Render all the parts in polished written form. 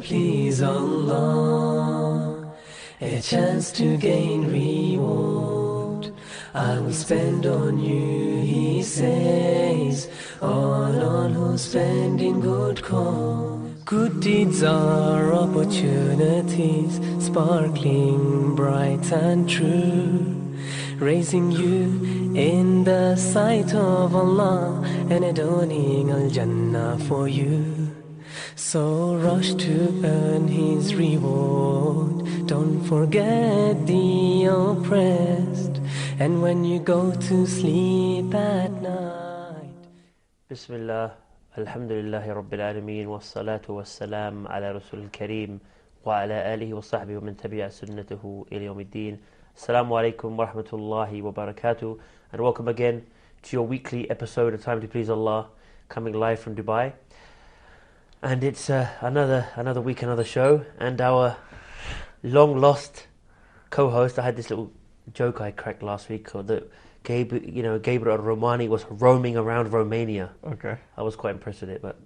please Allah, a chance to gain reward I will spend on you, he says, all who spend in good cause. Good deeds are opportunities, sparkling bright and true, raising you in the sight of Allah and adorning Al-Jannah for you. So rush to earn his reward, don't forget the oppressed, and when you go to sleep at night. Bismillah, alhamdulillahi rabbil alameen, wassalatu wassalam ala rasul al-kareem, wa ala alihi wa sahbihi wa man tabi'a sunnatahu ila yawmiddin. Assalamu alaikum wa rahmatullahi wa barakatuh, and welcome again to your weekly episode of Time to Please Allah, coming live from Dubai. And it's another week, another show, and our long-lost co-host. I had this little joke I cracked last week that Gabriel Al-Romaani was roaming around Romania. Okay. I was quite impressed with it, but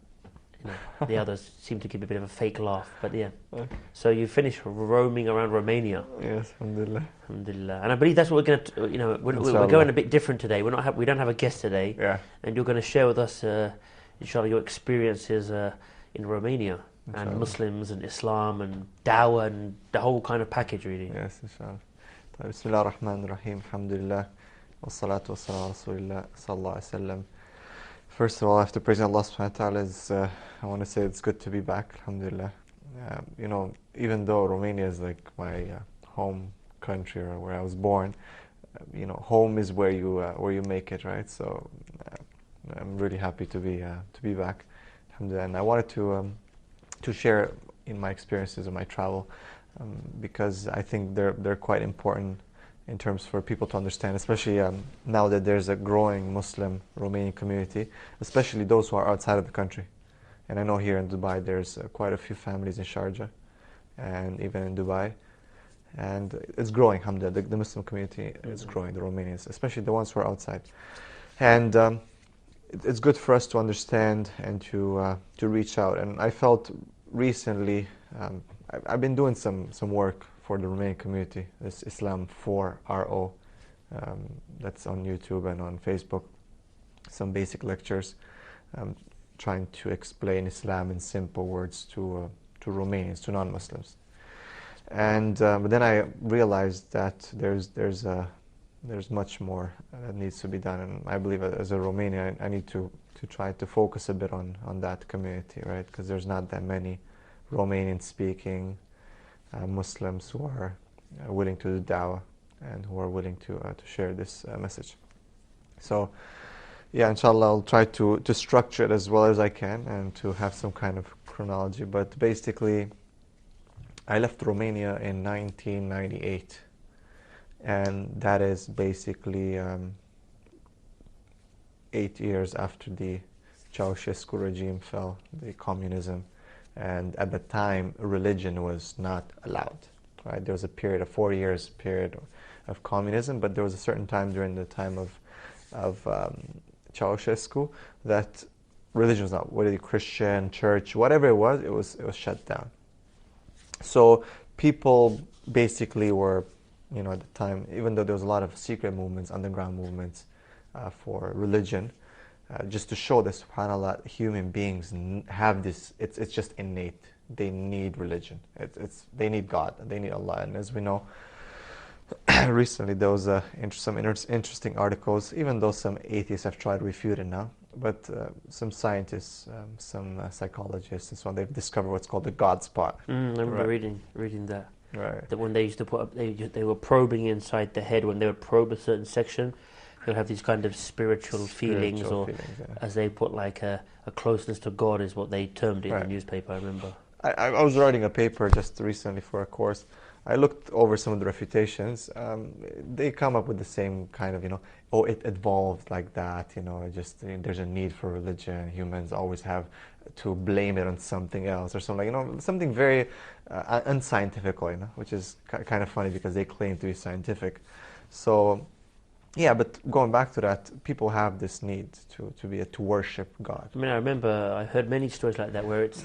the others seemed to give a bit of a fake laugh. But yeah. Okay. So you finished roaming around Romania. Yes, alhamdulillah. Alhamdulillah. And I believe that's what we're going to. We're going a bit different today. We don't have a guest today. Yeah. And you're going to share with us, inshallah, your experiences in Romania, inshallah, and Muslims and Islam and Dawah and the whole kind of package, really. Yes, inshallah. Bismillah ar-Rahman ar-Rahim, alhamdulillah, wa salatu wa salam rasulillah, sallallahu alayhi wa sallam. First of all, I have to praise Allah subhanahu wa ta'ala. I want to say it's good to be back, alhamdulillah. Even though Romania is like my home country, or where I was born, home is where you make it, right? So I'm really happy to be back, alhamdulillah. And I wanted to share in my experiences of my travel, because I think they're quite important in terms for people to understand, especially now that there's a growing Muslim Romanian community, especially those who are outside of the country. And I know here in Dubai there's quite a few families in Sharjah and even in Dubai, and it's growing, alhamdulillah. The Muslim community is growing, the Romanians, especially the ones who are outside. And it's good for us to understand and to reach out. And I felt recently, I've been doing some work for the Romanian community, this Islam 4RO, that's on YouTube and on Facebook, some basic lectures, trying to explain Islam in simple words to Romanians, to non-Muslims. And but then I realized that there's much more that needs to be done, and I believe as a Romanian I need to try to focus a bit on that community, right? Because there's not that many Romanian-speaking Muslims who are willing to do dawah and who are willing to share this message. So, yeah, inshallah, I'll try to structure it as well as I can and to have some kind of chronology. But basically, I left Romania in 1998, and that is basically 8 years after the Ceausescu regime fell, the communism. And at the time, religion was not allowed, right? There was a period, a 4 years period of communism, but there was a certain time during the time of Ceausescu that religion was not, whether Christian, church, whatever it was shut down. So people basically were, at the time, even though there was a lot of secret movements, underground movements for religion, just to show that, subhanAllah, human beings have this, it's just innate. They need religion. They need God. They need Allah. And as we know, recently there was some interesting articles, even though some atheists have tried to refute it now, but some scientists, some psychologists, and so on, they've discovered what's called the God spot. I remember reading that. Right. That when they used to put up, they were probing inside the head, when they would probe a certain section, they'll have these kind of spiritual feelings, yeah, as they put like a closeness to God is what they termed it in the newspaper, I remember. I was writing a paper just recently for a course. I looked over some of the refutations. They come up with the same kind of, it evolved like that, there's a need for religion. Humans always have to blame it on something else or something, something very unscientific, which is kind of funny because they claim to be scientific. So, yeah, but going back to that, people have this need to worship God. I mean, I remember I heard many stories like that where it's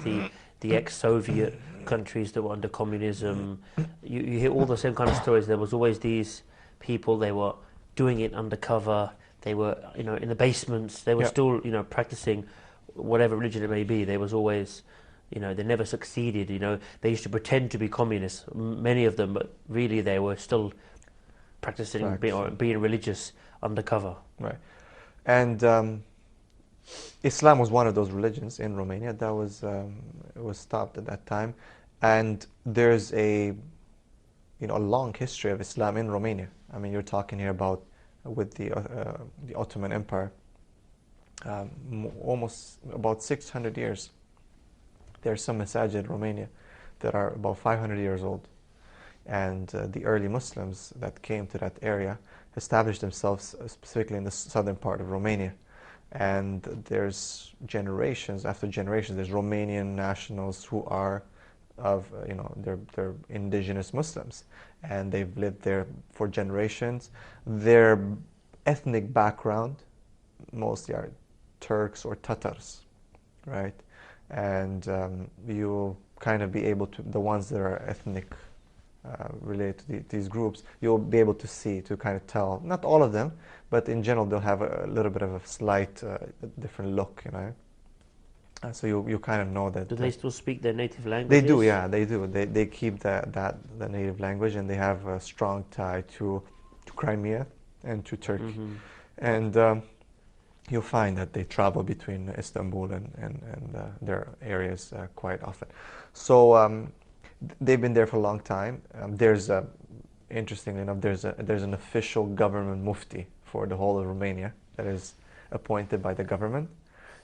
the ex-Soviet countries that were under communism. You hear all the same kind of stories. There was always these people, they were doing it undercover, they were, in the basements, they were still, practicing whatever religion it may be. There was always, they never succeeded, they used to pretend to be communists, many of them, but really they were still practicing being religious undercover. Right. And Islam was one of those religions in Romania that was it was stopped at that time, and there's a long history of Islam in Romania. I mean, you're talking here about with the Ottoman Empire, almost about 600 years. There are some masajid in Romania that are about 500 years old, and the early Muslims that came to that area established themselves specifically in the southern part of Romania. And there's generations after generations, there's Romanian nationals who are of, they're indigenous Muslims, and they've lived there for generations. Their ethnic background mostly are Turks or Tatars, right? And you'll kind of be able to, the ones that are ethnic related to these groups, you'll be able to see, to kind of tell, not all of them, but in general they'll have a little bit of a slight different look, so you kind of know that. Do they still speak their native language? They do, yeah, they do. They keep the native language, and they have a strong tie to Crimea and to Turkey. Mm-hmm. And you'll find that they travel between Istanbul and their areas quite often. So they've been there for a long time. Interestingly enough, there's an official government mufti for the whole of Romania that is appointed by the government,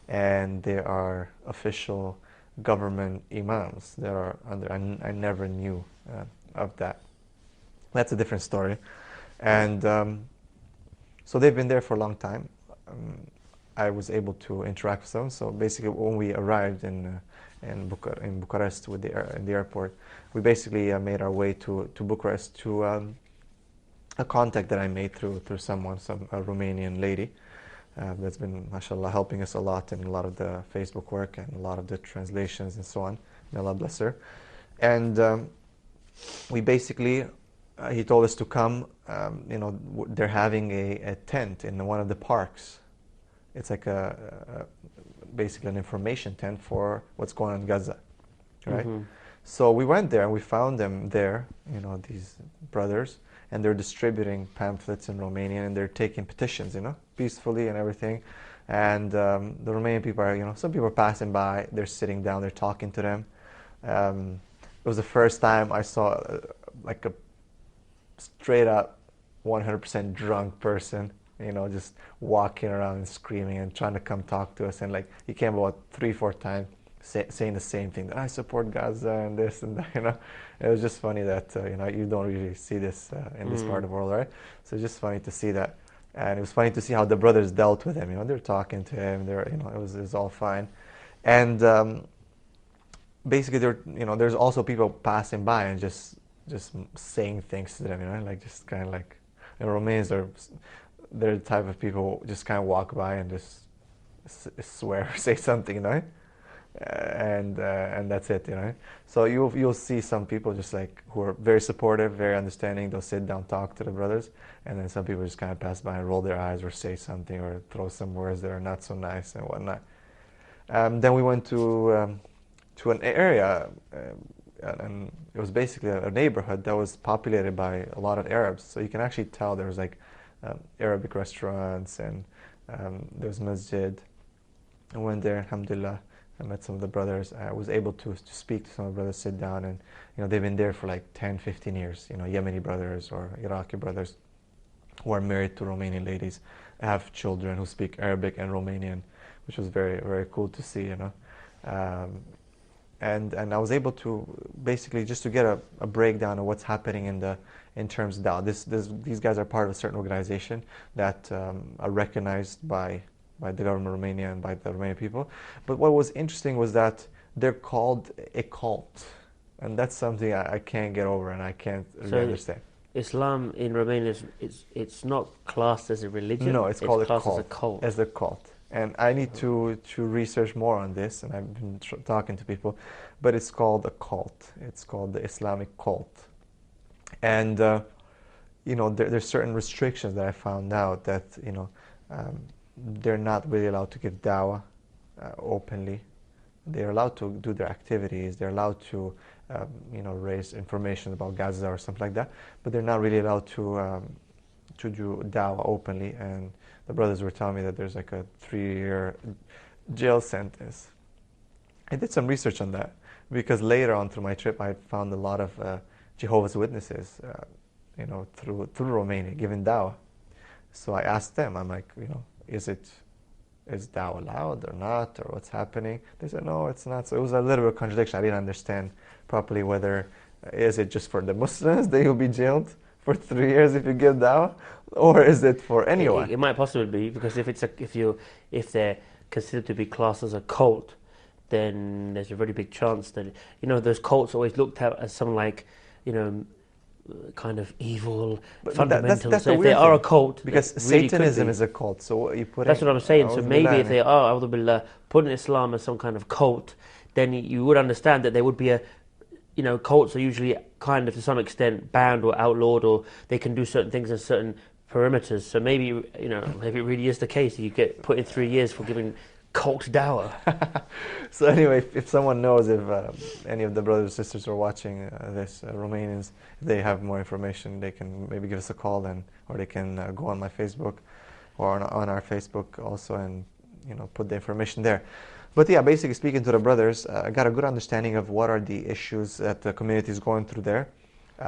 and there are official government imams that are under. I never knew of that. That's a different story, and so they've been there for a long time. I was able to interact with them. So basically, when we arrived in Bucharest in the airport, we basically made our way to Bucharest to a contact that I made through a Romanian lady that's been, mashallah, helping us a lot in a lot of the Facebook work and a lot of the translations and so on. May Allah bless her. And we basically, he told us to come. They're having a tent in one of the parks. It's like basically an information tent for what's going on in Gaza, right? Mm-hmm. So we went there and we found them there, these brothers, and they're distributing pamphlets in Romanian, and they're taking petitions, peacefully and everything. And the Romanian people are, some people are passing by, they're sitting down, they're talking to them. It was the first time I saw like a straight up 100% drunk person, just walking around and screaming and trying to come talk to us. And like, he came about 3-4 times saying the same thing, that I support Gaza and this and that, It was just funny that, you don't really see this in this part of the world, right? So it's just funny to see that. And it was funny to see how the brothers dealt with him, they're talking to him, it was all fine. And basically there's also people passing by and just saying things to them, like just kind of like, Romanians they're the type of people who just kind of walk by and just swear or say something, and that's it, So you'll see some people just like who are very supportive, very understanding. They'll sit down, talk to the brothers, and then some people just kind of pass by and roll their eyes or say something or throw some words that are not so nice and whatnot. Then we went to an area, and it was basically a neighborhood that was populated by a lot of Arabs. So you can actually tell there was like Arabic restaurants, and there was masjid. I went there, alhamdulillah. I met some of the brothers. I was able to speak to some of the brothers, sit down, and they've been there for like 10-15 years. Yemeni brothers or Iraqi brothers who are married to Romanian ladies, have children who speak Arabic and Romanian, which was very, very cool to see. And I was able to basically just to get a breakdown of what's happening in terms of da'wah. These guys are part of a certain organization that are recognized by the government of Romania and by the Romanian people. But what was interesting was that they're called a cult. And that's something I can't get over and I can't really understand. Islam in Romania, it's not classed as a religion? No, it's called classed a as a cult. As a cult. And I need to research more on this, and I've been talking to people, but it's called a cult. It's called the Islamic cult. And, there's certain restrictions that I found out that, they're not really allowed to give dawah openly. They're allowed to do their activities. They're allowed to, raise information about Gaza or something like that. But they're not really allowed to do dawah openly. And the brothers were telling me that there's like a 3-year jail sentence. I did some research on that because later on through my trip, I found a lot of Jehovah's Witnesses, through Romania giving dawah. So I asked them, I'm like, is dawah allowed or not, or what's happening? They said, no, it's not. So it was a little bit of contradiction. I didn't understand properly whether, is it just for the Muslims that you'll be jailed for 3 years if you give dawah, or is it for anyone? It might possibly be, because if they're considered to be classed as a cult, then there's a very big chance that those cults are always looked at as some kind of evil, fundamental. That's so if they are a cult, because really Satanism is a cult. So you put. That's what I'm saying. So maybe if they are, A'udhu Billah, putting Islam as some kind of cult, then you would understand that there would be cults are usually kind of to some extent banned or outlawed, or they can do certain things in certain perimeters. So maybe maybe it really is the case. You get put in 3 years for giving cult dawah. So anyway, if someone knows, if any of the brothers or sisters are watching this, Romanians, if they have more information, they can maybe give us a call, or they can go on my Facebook or on our Facebook also, and put the information there. But yeah, basically speaking to the brothers, I got a good understanding of what are the issues that the community is going through there.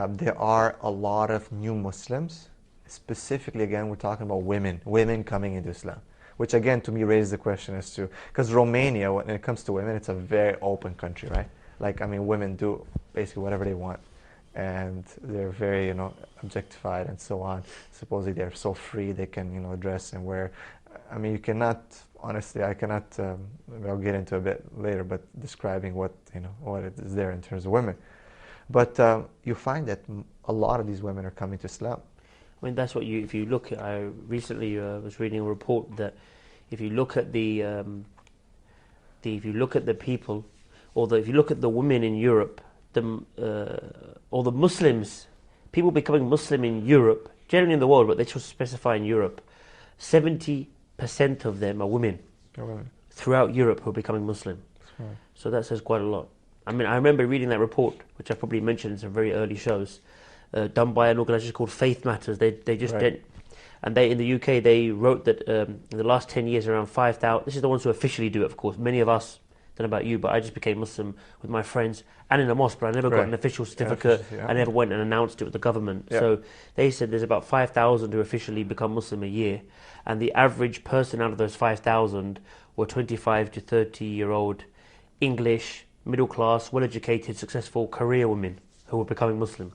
There are a lot of new Muslims. Specifically, again, we're talking about women coming into Islam, which again to me raises the question as to, because Romania, when it comes to women, it's a very open country, right? Like, women do basically whatever they want, and they're very, objectified and so on. Supposedly they're so free, they can, dress and wear. You cannot, honestly, I cannot, I'll get into a bit later, but describing what it is there in terms of women. But you find that a lot of these women are coming to Islam. That's what if you look at, I recently was reading a report that if you look at if you look at the people, if you look at the women in Europe, or the Muslims, people becoming Muslim in Europe, generally in the world, but they just specify in Europe, 70% of them are women throughout Europe who are becoming Muslim. Right. So that says quite a lot. I rember reading that report, which I probably mentioned in some very early shows, done by an organisation called Faith Matters. They just did, and they in the UK they wrote that in the last 10 years around 5,000. This is the ones who officially do it, of course. Many of us, don't know about you, but I just became Muslim with my friends and in a mosque, but I never got an official certificate. I never went and announced it with the government. So they said there's about 5,000 who officially become Muslim a year, and the average person out of those 5,000 were 25 to 30-year-old English, middle class, well-educated, successful career women who were becoming Muslim.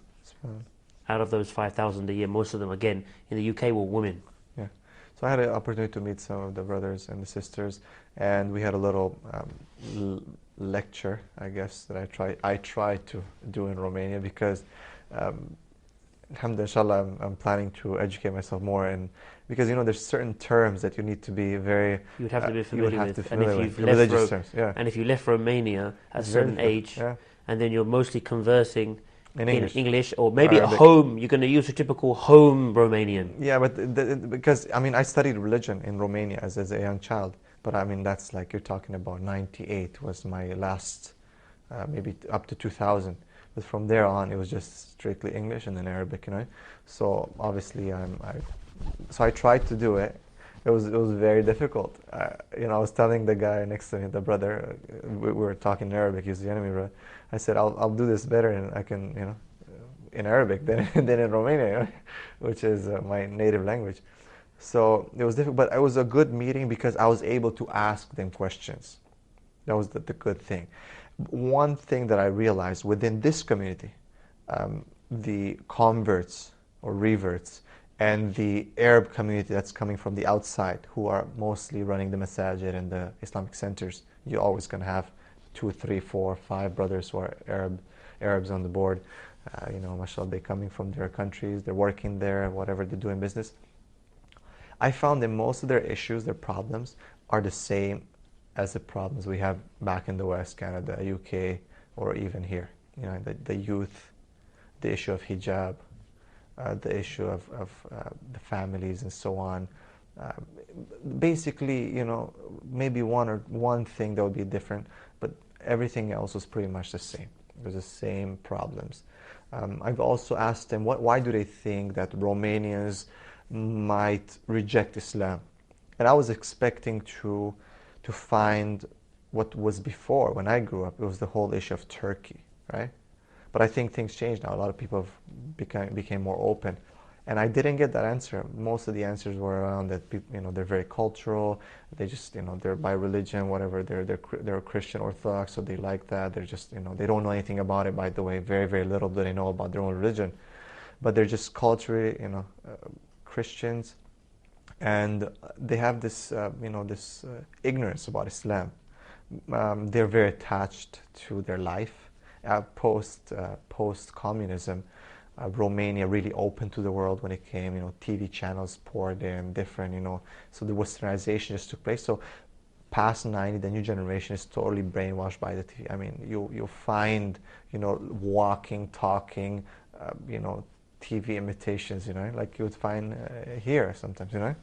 Out of those 5,000 a year, most of them, again, in the UK were women. Yeah. So I had an opportunity to meet some of the brothers and the sisters, and we had a little lecture, I guess, that I tried to do in Romania, because alhamdulillah, I'm planning to educate myself more, and because there's certain terms that you need to be very. You would have to be familiar with, and if religious terms, and if you left Romania at a certain age, and then you're mostly conversing in English, or maybe at home, you're going to use a typical home Romanian. Yeah, but because I studied religion in Romania as a young child, but that's like, you're talking about 98 was my last, maybe up to 2000. But from there on, it was just strictly English and then Arabic, So obviously, so I tried to do it. It was very difficult. I was telling the guy next to me, the brother, we were talking in Arabic. He's the enemy brother. I said, I'll do this better, and I can, in Arabic than in Romania, which is my native language. So it was difficult, but it was a good meeting because I was able to ask them questions. That was the good thing. One thing that I realized within this community, the converts or reverts and the Arab community that's coming from the outside, who are mostly running the masajid and the Islamic centers, you're always going to have 2, 3, 4, 5 brothers who are Arabs on the board. Mashallah, they're coming from their countries, they're working there, whatever they do in business. I found that most of their issues, their problems, are the same as the problems we have back in the West, Canada, UK, or even here. You know, the youth, the issue of hijab, the issue of the families and so on. Basically, you know, maybe one thing that would be different, but everything else was pretty much the same. It was the same problems. I've also asked them, why do they think that Romanians might reject Islam? And I was expecting to find what was before. When I grew up, it was the whole issue of Turkey, right? But I think things changed now. A lot of people have became more open. And I didn't get that answer. Most of the answers were around that people, you know, they're very cultural. They just, you know, they're by religion, whatever. They're Christian Orthodox, so they like that. They're just, you know, they don't know anything about it. By the way, very very little do they know about their own religion, but they're just culturally, you know, Christians, and they have this, you know, this ignorance about Islam. They're very attached to their life. Post communism. Romania really opened to the world when it came, you know, TV channels poured in, different, you know, so the westernization just took place. So past 90, the new generation is totally brainwashed by the TV. I mean, you'll find, you know, walking, talking, you know, TV imitations, you know, like you would find here sometimes, you know,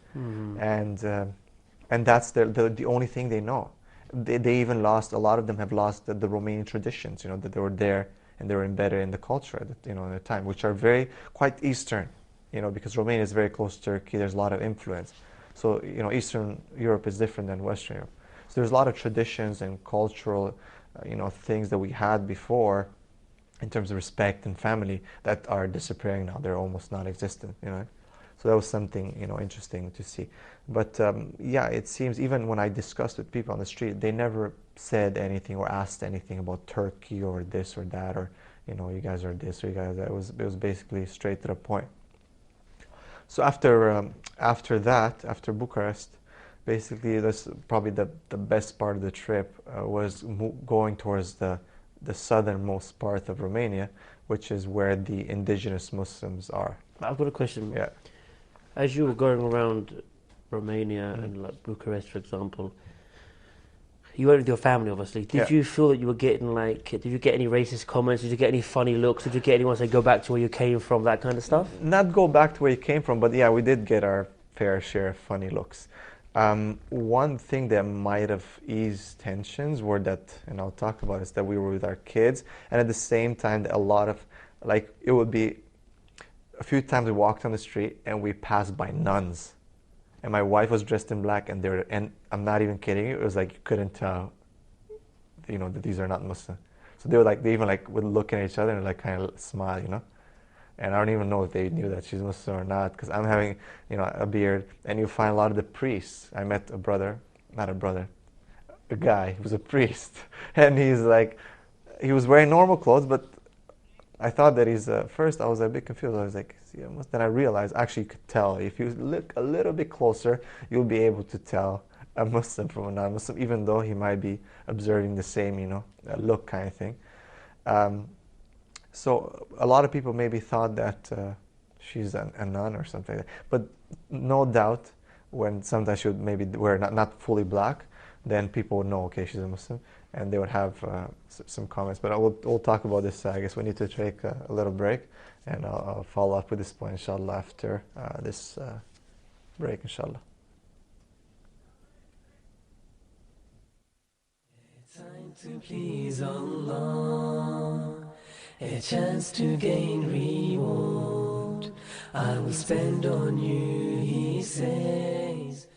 and that's the only thing they know. They even lost, a lot of them have lost the Romanian traditions, you know, that they were there and they were embedded in the culture at the, you know, at the time, which are quite Eastern, you know, because Romania is very close to Turkey. There's a lot of influence. So, you know, Eastern Europe is different than Western Europe. So there's a lot of traditions and cultural, you know, things that we had before in terms of respect and family that are disappearing now. They're almost non-existent, you know. So that was something, you know, interesting to see. But yeah, it seems even when I discussed with people on the street, they never said anything or asked anything about Turkey or this or that, or, you know, you guys are this or you guys are that. It was basically straight to the point. So after that, after Bucharest, basically that's probably the best part of the trip was going towards the southernmost part of Romania, which is where the indigenous Muslims are. I've got a question. Yeah. As you were going around Romania and like Bucharest, for example, you went with your family, obviously. Did you feel that you were getting like, did you get any racist comments? Did you get any funny looks? Did you get anyone say, go back to where you came from, that kind of stuff? Not go back to where you came from, but yeah, we did get our fair share of funny looks. One thing that might have eased tensions were that, and I'll talk about, is that we were with our kids, and at the same time, a lot of, like, it would be, a few times we walked on the street and we passed by nuns. And my wife was dressed in black, and I'm not even kidding you, it was like you couldn't tell, you know, that these are not Muslim. So they even like would look at each other and like kind of smile, you know. And I don't even know if they knew that she's Muslim or not, because I'm having, you know, a beard, and you find a lot of the priests. I met a guy who was a priest, and he's like, he was wearing normal clothes, but I thought that he's, first I was a bit confused. I was like, then I realized actually you could tell. If you look a little bit closer, you'll be able to tell a Muslim from a non-Muslim, even though he might be observing the same, you know, look kind of thing. So a lot of people maybe thought that she's a nun or something like that. But no doubt, when sometimes she would maybe wear not fully black, then people would know, okay, she's a Muslim, and they would have some comments. But we'll talk about this. I guess we need to take a little break, and I'll follow up with this point, inshallah, after this break, inshallah. Time to please Allah, a chance to gain reward. I will spend on you, he says.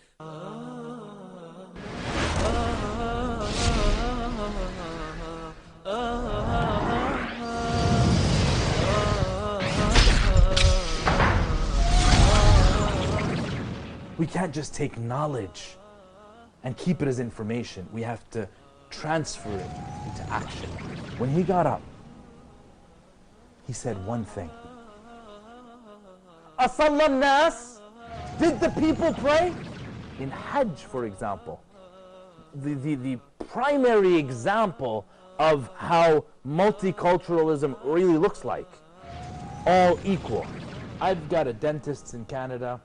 We can't just take knowledge and keep it as information. We have to transfer it into action. When he got up, he said one thing. Asalla nas? Did the people pray? In Hajj, for example, the primary example of how multiculturalism really looks like. All equal. I've got a dentist in Canada.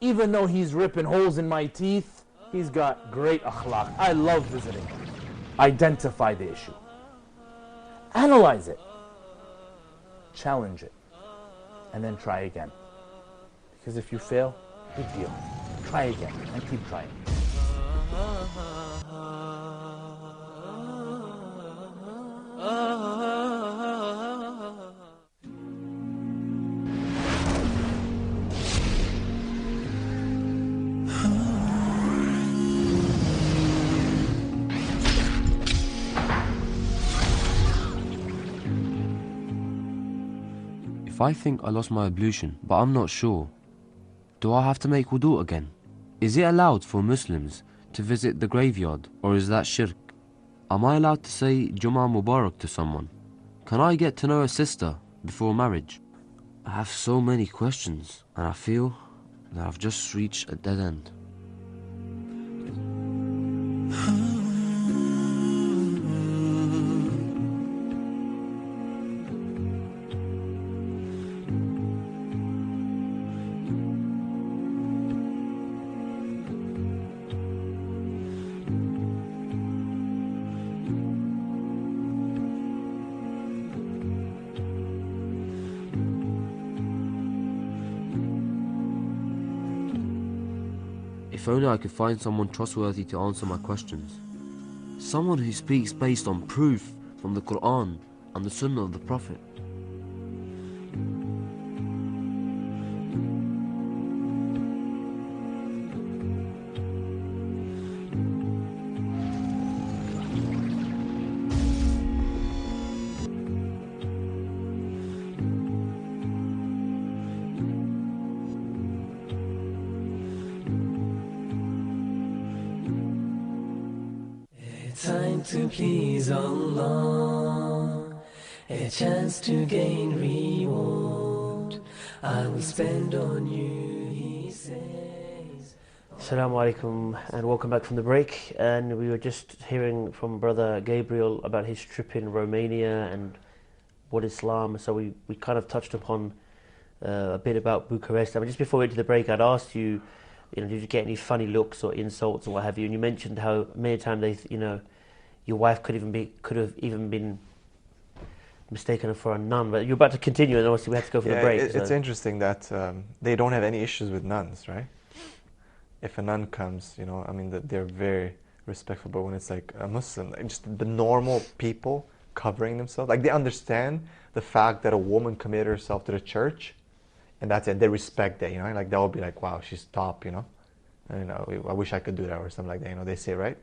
Even though he's ripping holes in my teeth, He's got great akhlaq. I love visiting him. Identify the issue. Analyze it. Challenge it. And then try again. Because if you fail, big deal. Try again and keep trying. If I think I lost my ablution, but I'm not sure, do I have to make wudu again? Is it allowed for Muslims to visit the graveyard, or is that shirk? Am I allowed to say Jummah Mubarak to someone? Can I get to know a sister before marriage? I have so many questions, and I feel that I've just reached a dead end. If only I could find someone trustworthy to answer my questions. Someone who speaks based on proof from the Quran and the Sunnah of the Prophet. Time to please Allah, a chance to gain reward. I will spend on you, he says. Assalamu alaikum and welcome back from the break. And we were just hearing from Brother Gabriel about his trip in Romania and what Islam. So we kind of touched upon a bit about Bucharest. I mean, just before we went to the break, I'd asked you, did you get any funny looks or insults or what have you? And you mentioned how many times your wife could have even been mistaken for a nun. But you're about to continue, and obviously we have to go for the break. It's interesting that they don't have any issues with nuns, right? If a nun comes, they're very respectful. But when it's like a Muslim, just the normal people covering themselves, like they understand the fact that a woman committed herself to the church, and that's it. They respect that, like they'll be like, "Wow, she's top," I wish I could do that or something like that. They say, right?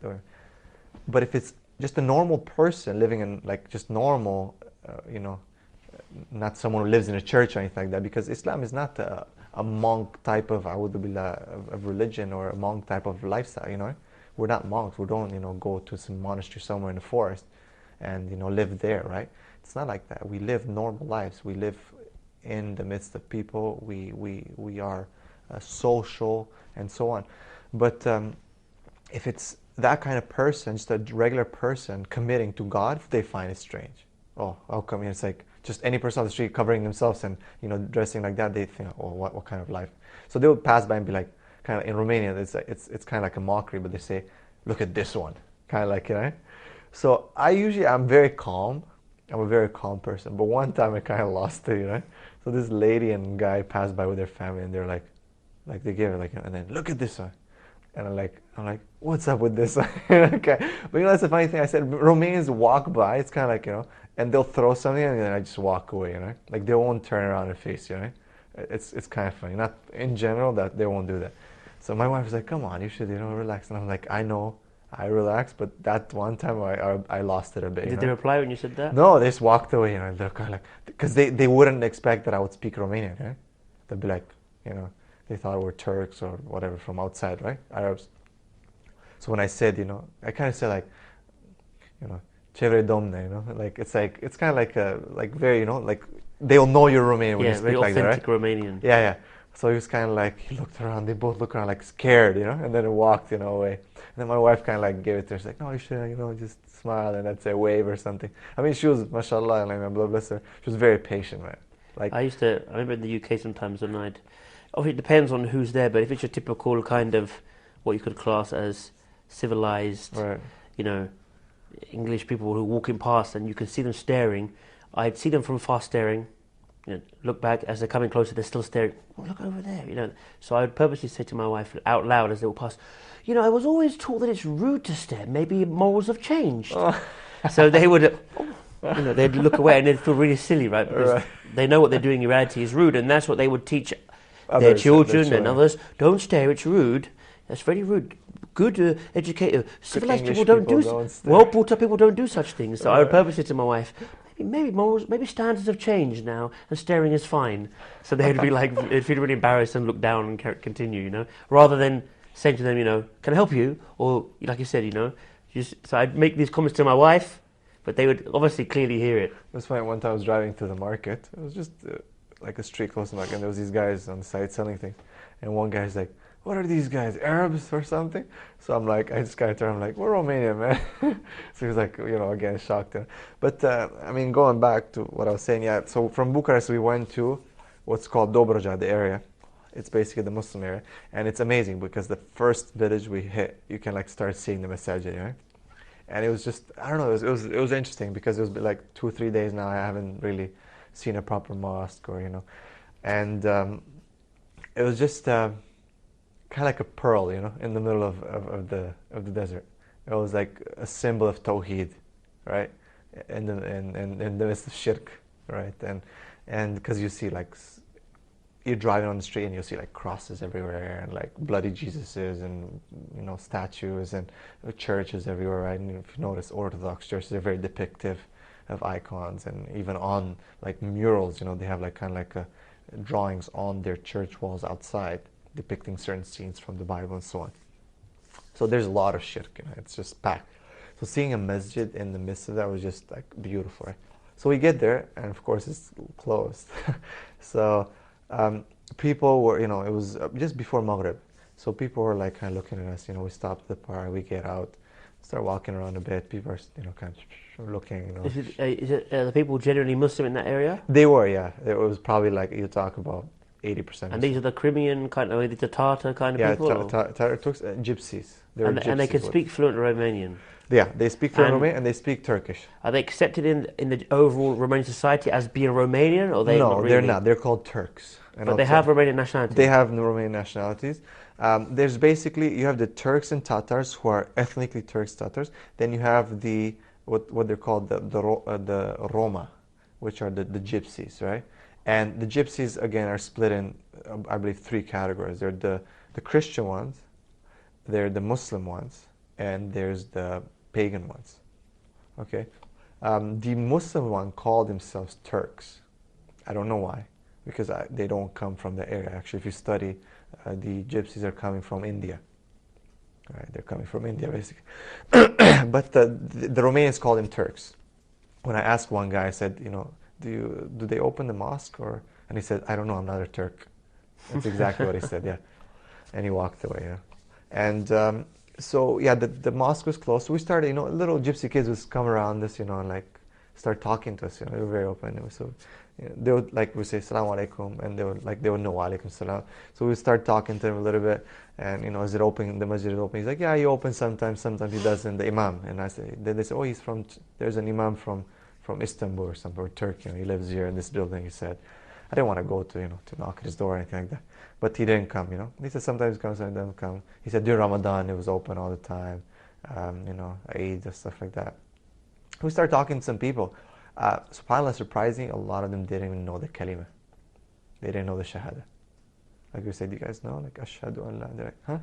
But if it's just a normal person living in just normal, not someone who lives in a church or anything like that, because Islam is not a monk type of religion or a monk type of lifestyle. We're not monks. We don't go to some monastery somewhere in the forest and live there, right? It's not like that. We live normal lives. We live in the midst of people. We are social and so on. But if it's that kind of person, just a regular person committing to God, they find it strange. Oh, how come? It's like just any person on the street covering themselves and dressing like that. They think, oh, what kind of life? So they would pass by and be like, kind of in Romania, it's kind of like a mockery, but they say, look at this one, kind of like So I'm very calm. I'm a very calm person, but one time I kind of lost it, So this lady and guy passed by with their family, and they're like they gave it and then look at this one. And I'm like, what's up with this? Okay. But that's the funny thing. I said, Romanians walk by, it's kind of like, and they'll throw something and then I just walk away, Like they won't turn around and face you, It's kind of funny. Not in general that they won't do that. So my wife was like, come on, you should, relax. And I'm like, I know, I relax, but that one time I lost it a bit. Did they reply when you said that? No, they just walked away, They're kind of like, because they wouldn't expect that I would speak Romanian, right? They'd be like, they thought we're Turks or whatever from outside, right? Arabs. So when I said, I kind of said like, ce vrei domne, like it's kind of like very, like they'll know you're Romanian when you speak like that, right? Very authentic Romanian. Yeah. So he was kind of like, he looked around, they both looked around like scared, and then he walked, away. And then my wife kind of like gave it to her. She's like, no, you should, just smile and that's a wave or something. I mean, she was, mashallah, bless her. She was very patient, man. Like I remember in the UK sometimes when obviously it depends on who's there, but if it's your typical kind of what you could class as civilized, Right. you know, English people who are walking past and you can see them staring. I'd see them from far staring, you know, look back as they're coming closer, they're still staring. Oh, look over there, you know. So I would purposely say to my wife out loud as they walk past, you know, I was always taught that it's rude to stare. Maybe morals have changed. Oh. So they would, you know, they'd look away and they'd feel really silly, right? Because they know what they're doing in reality is rude, and that's what they would teach their children and others. Don't stare, it's rude. That's very rude. Good educated, civilized people don't do. Well brought up people don't do such things. So I would purposely say to my wife, maybe morals, maybe standards have changed now, and staring is fine. So they'd be like, they'd feel really embarrassed and look down and continue, you know, rather than saying to them, you know, can I help you? Or like you said, you know, so I'd make these comments to my wife, but they would obviously clearly hear it. That's why one time I was driving to the market. It was just like a street close to the market, and there was these guys on the side selling things, and one guy's like, what are these guys, Arabs or something? So I'm like, I just kind of turn, I'm like, we're Romanian, man. So he's like, you know, again, shocked. But, I mean, going back to what I was saying, yeah, so from Bucharest we went to what's called Dobroja, the area. It's basically the Muslim area. And it's amazing because the first village we hit, you can like start seeing the masajid, right? And it was just, I don't know, it was interesting because it was like 2 or 3 days now I haven't really seen a proper mosque or, you know. And it was just kind of like a pearl, you know, in the middle of the desert. It was like a symbol of Tawheed, right? In the midst of shirk, right? And because you see like, you're driving on the street and you'll see like crosses everywhere and like bloody Jesuses and, you know, statues and churches everywhere, right? And if you notice, Orthodox churches are very depictive of icons, and even on like murals, you know, they have like kind of like drawings on their church walls outside depicting certain scenes from the Bible and so on. So there's a lot of shirk, you know, it's just packed. So seeing a masjid in the midst of that was just like beautiful, right? So we get there and of course it's closed. So people were, you know, it was just before Maghrib. So people were like kind of looking at us, you know, we stopped the park, we get out, start walking around a bit, people are, you know, kind of looking, you know. Is it the people generally Muslim in that area? They were, yeah. It was probably like, you talk about 80%. And these are the Crimean kind of, the Tatar kind of people? Yeah, Turks, gypsies. And they can speak fluent Romanian? Yeah, they speak fluent Romanian and they speak Turkish. Are they accepted in the overall Romanian society as being Romanian, or they? No, not really? they're not. They're called Turks. But they have Romanian nationality? They have Romanian nationalities. There's basically, you have the Turks and Tatars who are ethnically Turks, Tatars. Then you have the, what they're called, the Roma, which are the gypsies, right? And the gypsies, again, are split in, I believe, 3 categories. They're the Christian ones, they're the Muslim ones, and there's the pagan ones. Okay? The Muslim one call themselves Turks. I don't know why, because they don't come from the area. Actually, if you study, the gypsies are coming from India. Right? They're coming from India, basically. But the Romanians call them Turks. When I asked one guy, I said, you know, do they open the mosque, or? And he said, I don't know, I'm not a Turk. That's exactly what he said, yeah. And he walked away, yeah. And so, yeah, the mosque was closed. So we started, you know, little gypsy kids would come around us, you know, and like start talking to us, you know, they were very open. So you know, they would, like, we say, Assalamu alaikum, and they would know, wa alaikum salam. So we would start talking to him a little bit, and, you know, is it open, the masjid is open? He's like, yeah, he opens sometimes he doesn't, the imam. And I say, then they say, oh, there's an imam from Istanbul or something, or Turkey, and he lives here in this building, he said. I didn't want to go to, you know, to knock at his door or anything like that. But he didn't come, you know. He said sometimes he comes and doesn't come. He said during Ramadan it was open all the time, you know, Eid and stuff like that. We started talking to some people. SubhanAllah, surprising, a lot of them didn't even know the kalima. They didn't know the shahada. Like we said, you guys know, like, ashhadu an la, they're like, huh?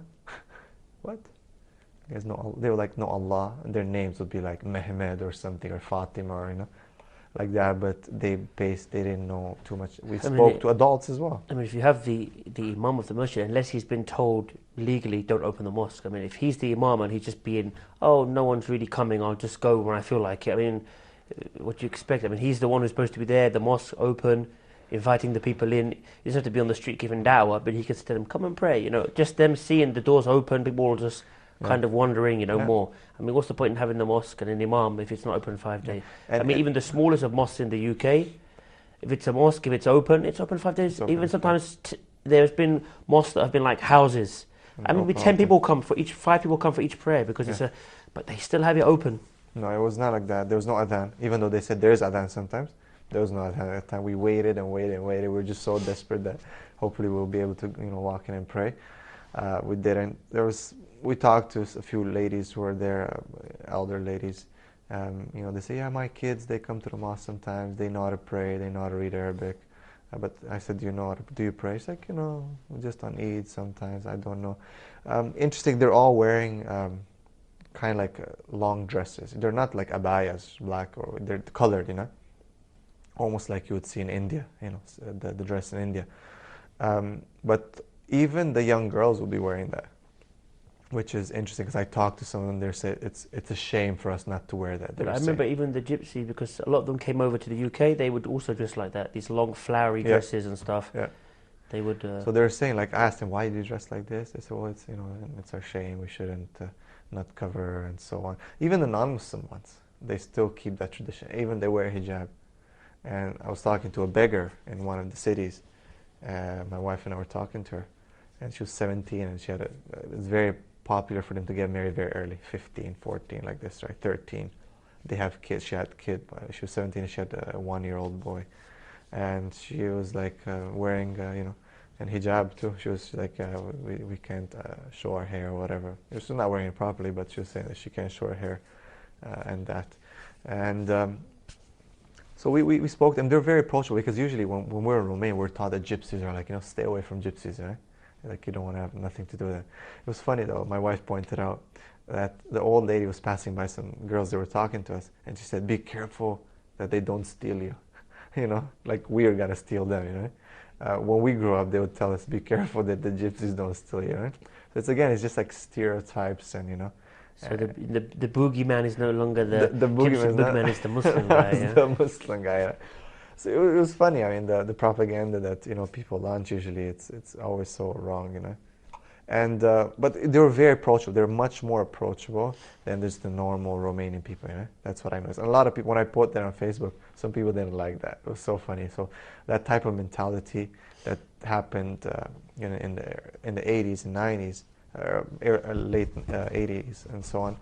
What? You guys know, they were like, no Allah, and their names would be like Mehmed or something, or Fatima, or, you know, like that, but they didn't know too much. We spoke to adults as well. I mean, if you have the imam of the masjid, unless he's been told legally, don't open the mosque. I mean, if he's the imam and he's just being, oh, no one's really coming, I'll just go when I feel like it. I mean, what do you expect? I mean, he's the one who's supposed to be there, the mosque open, inviting the people in. He doesn't have to be on the street giving da'wah, but he can tell them, come and pray. You know, just them seeing the doors open, people will just kind of wondering, you know, more. I mean, what's the point in having the mosque and an imam if it's not open 5 days? I mean, even the smallest of mosques in the UK, if it's a mosque, if it's open 5 days. Even sometimes there's been mosques that have been like houses, and I mean, open 10 altar. people come for each, 5 people come for each prayer because it's Yeah. but they still have it open. No, it was not like that. There was no adhan. Even though they said there is adhan sometimes, there was no adhan at that time. We waited and waited and waited. We were just so desperate that hopefully we'll be able to, walk in and pray. We didn't. We talked to a few ladies who were there, elder ladies. They say, yeah, my kids, they come to the mosque sometimes. They know how to pray. They know how to read Arabic. But I said, do you pray? She's like, just on Eid sometimes. I don't know. Interesting, they're all wearing kind of like long dresses. They're not like abayas, black, or they're colored, almost like you would see in India, the dress in India. But even the young girls will be wearing that, which is interesting because I talked to some of them. They said it's a shame for us not to wear that. I remember even the gypsies, because a lot of them came over to the UK, they would also dress like that, these long flowery dresses and stuff. Yeah. They would. So they were saying, like, I asked them, why do you dress like this? They said, well, it's our shame. We shouldn't not cover and so on. Even the non-Muslim ones, they still keep that tradition. Even they wear hijab. And I was talking to a beggar in one of the cities. My wife and I were talking to her, and she was 17, and it's very popular for them to get married very early, 15, 14, like this, right? 13. They have kids. She had a kid. She was 17, and she had a 1-year-old boy. And she was like wearing, and hijab too. She was like, we can't show our hair or whatever. She was not wearing it properly, but she was saying that she can't show her hair and that. And so we spoke to them. They're very approachable because usually when we're in Romania, we're taught that gypsies are like, stay away from gypsies, right? Like, you don't want to have nothing to do with that. It was funny though. My wife pointed out that the old lady was passing by some girls that were talking to us, and she said, be careful that they don't steal you. Like we're gonna steal them, when we grew up, they would tell us, be careful that the gypsies don't steal you, right? So it's just like stereotypes and, So the boogeyman is no longer the boogeyman is the Muslim guy, yeah? the Muslim guy, yeah. So it was funny. I mean, the propaganda that, people launch, usually it's always so wrong, And, but they were very approachable. They're much more approachable than just the normal Romanian people, That's what I noticed. And a lot of people, when I put that on Facebook, some people didn't like that. It was so funny. So that type of mentality that happened in the 80s and 90s, late 80s and so on,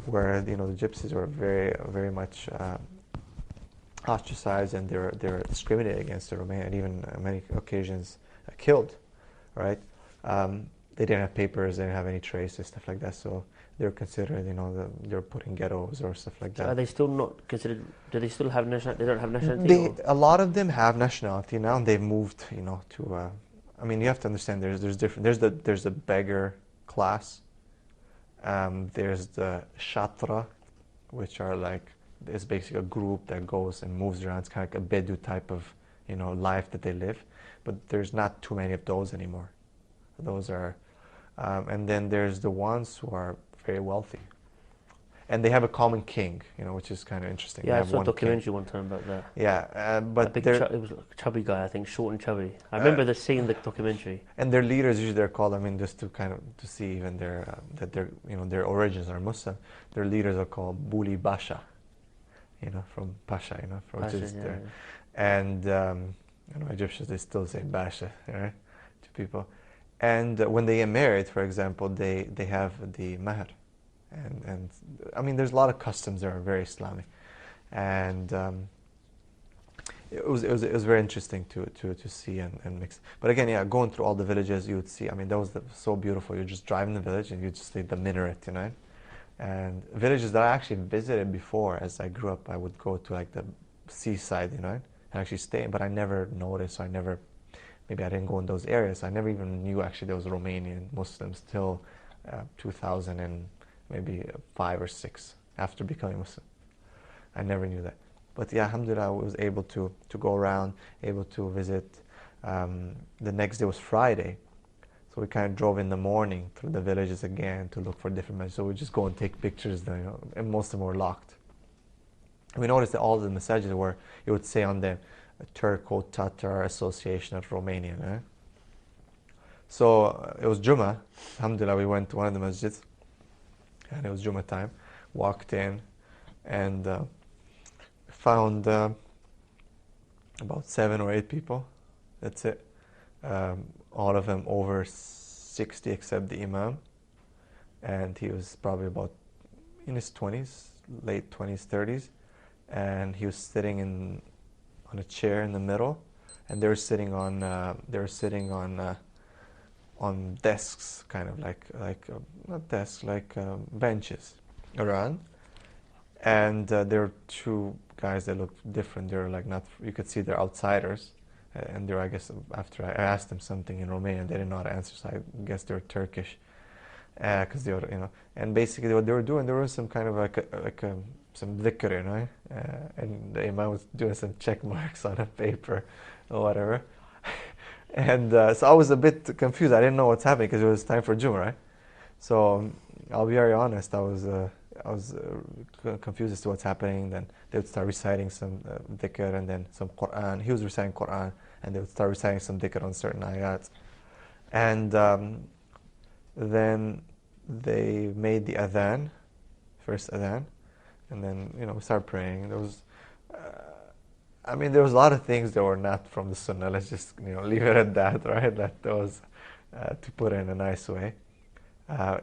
where, the gypsies were very, very much ostracized, and they were discriminated against the Romanian, and even on many occasions killed, right? They didn't have papers, they didn't have any traces, stuff like that. So they're considered, they're put in ghettos or stuff like that. So are they still not considered? Do they still have nationality? They don't have nationality. A lot of them have nationality now, and they've moved, to. I mean, you have to understand. There's different. There's the beggar class. There's the shatra, which are like, it's basically a group that goes and moves around. It's kind of like a Bedu type of, life that they live. But there's not too many of those anymore. Those are, and then there's the ones who are very wealthy, and they have a common king, which is kind of interesting. Yeah, they I have saw a one documentary king. one time about that. Yeah, but it was like a chubby guy, I think, short and chubby. I remember seeing the documentary. And their leaders, usually they're called, just to kind of to see even that their origins are Muslim. Their leaders are called Buli Basha, from Pasha, which is yeah, there. And Egyptians, they still say Basha, right, to people. And when they get married, for example, they have the mahr, and I mean, there's a lot of customs that are very Islamic, and it was very interesting to see and mix. But again, yeah, going through all the villages, you would see. I mean, that was so beautiful. You just drive in the village and you just see the minaret, and villages that I actually visited before. As I grew up, I would go to like the seaside, and actually stay. But I never noticed. So maybe I didn't go in those areas. I never even knew actually there was Romanian Muslims till 2000 and maybe 5 or 6 after becoming Muslim. I never knew that. But yeah, alhamdulillah, I was able to go around, able to visit. The next day was Friday. So we kind of drove in the morning through the villages again to look for different masjids. So we just go and take pictures there, and most of them were locked. We noticed that all the masjids it would say on them, Turco-Tatar Association of Romania. So it was Jummah. Alhamdulillah, we went to one of the masjids, and it was Jummah time. Walked in, and found about 7 or 8 people. That's it. All of them over 60 except the Imam, and he was probably about in his 20s, late 20s, 30s, and he was sitting on a chair in the middle, and they were sitting on on desks, kind of like not desks, like benches around. And there were two guys that looked different. They were like not, you could see they're outsiders. And they were, I guess, after I asked them something in Romanian, they didn't know how to answer, so I guess they were Turkish. Because they were, and basically what they were doing, there was some kind of some dhikr, and the Imam was doing some check marks on a paper or whatever. And so I was a bit confused. I didn't know what's happening because it was time for Jummah, right? So I'll be very honest. I was confused as to what's happening. Then they would start reciting some dhikr and then some Quran. He was reciting Quran, and they would start reciting some dhikr on certain ayats. And then they made the adhan, first adhan, and then we started praying. There was, there was a lot of things that were not from the Sunnah. Let's just leave it at that, right? That was to put it in a nice way.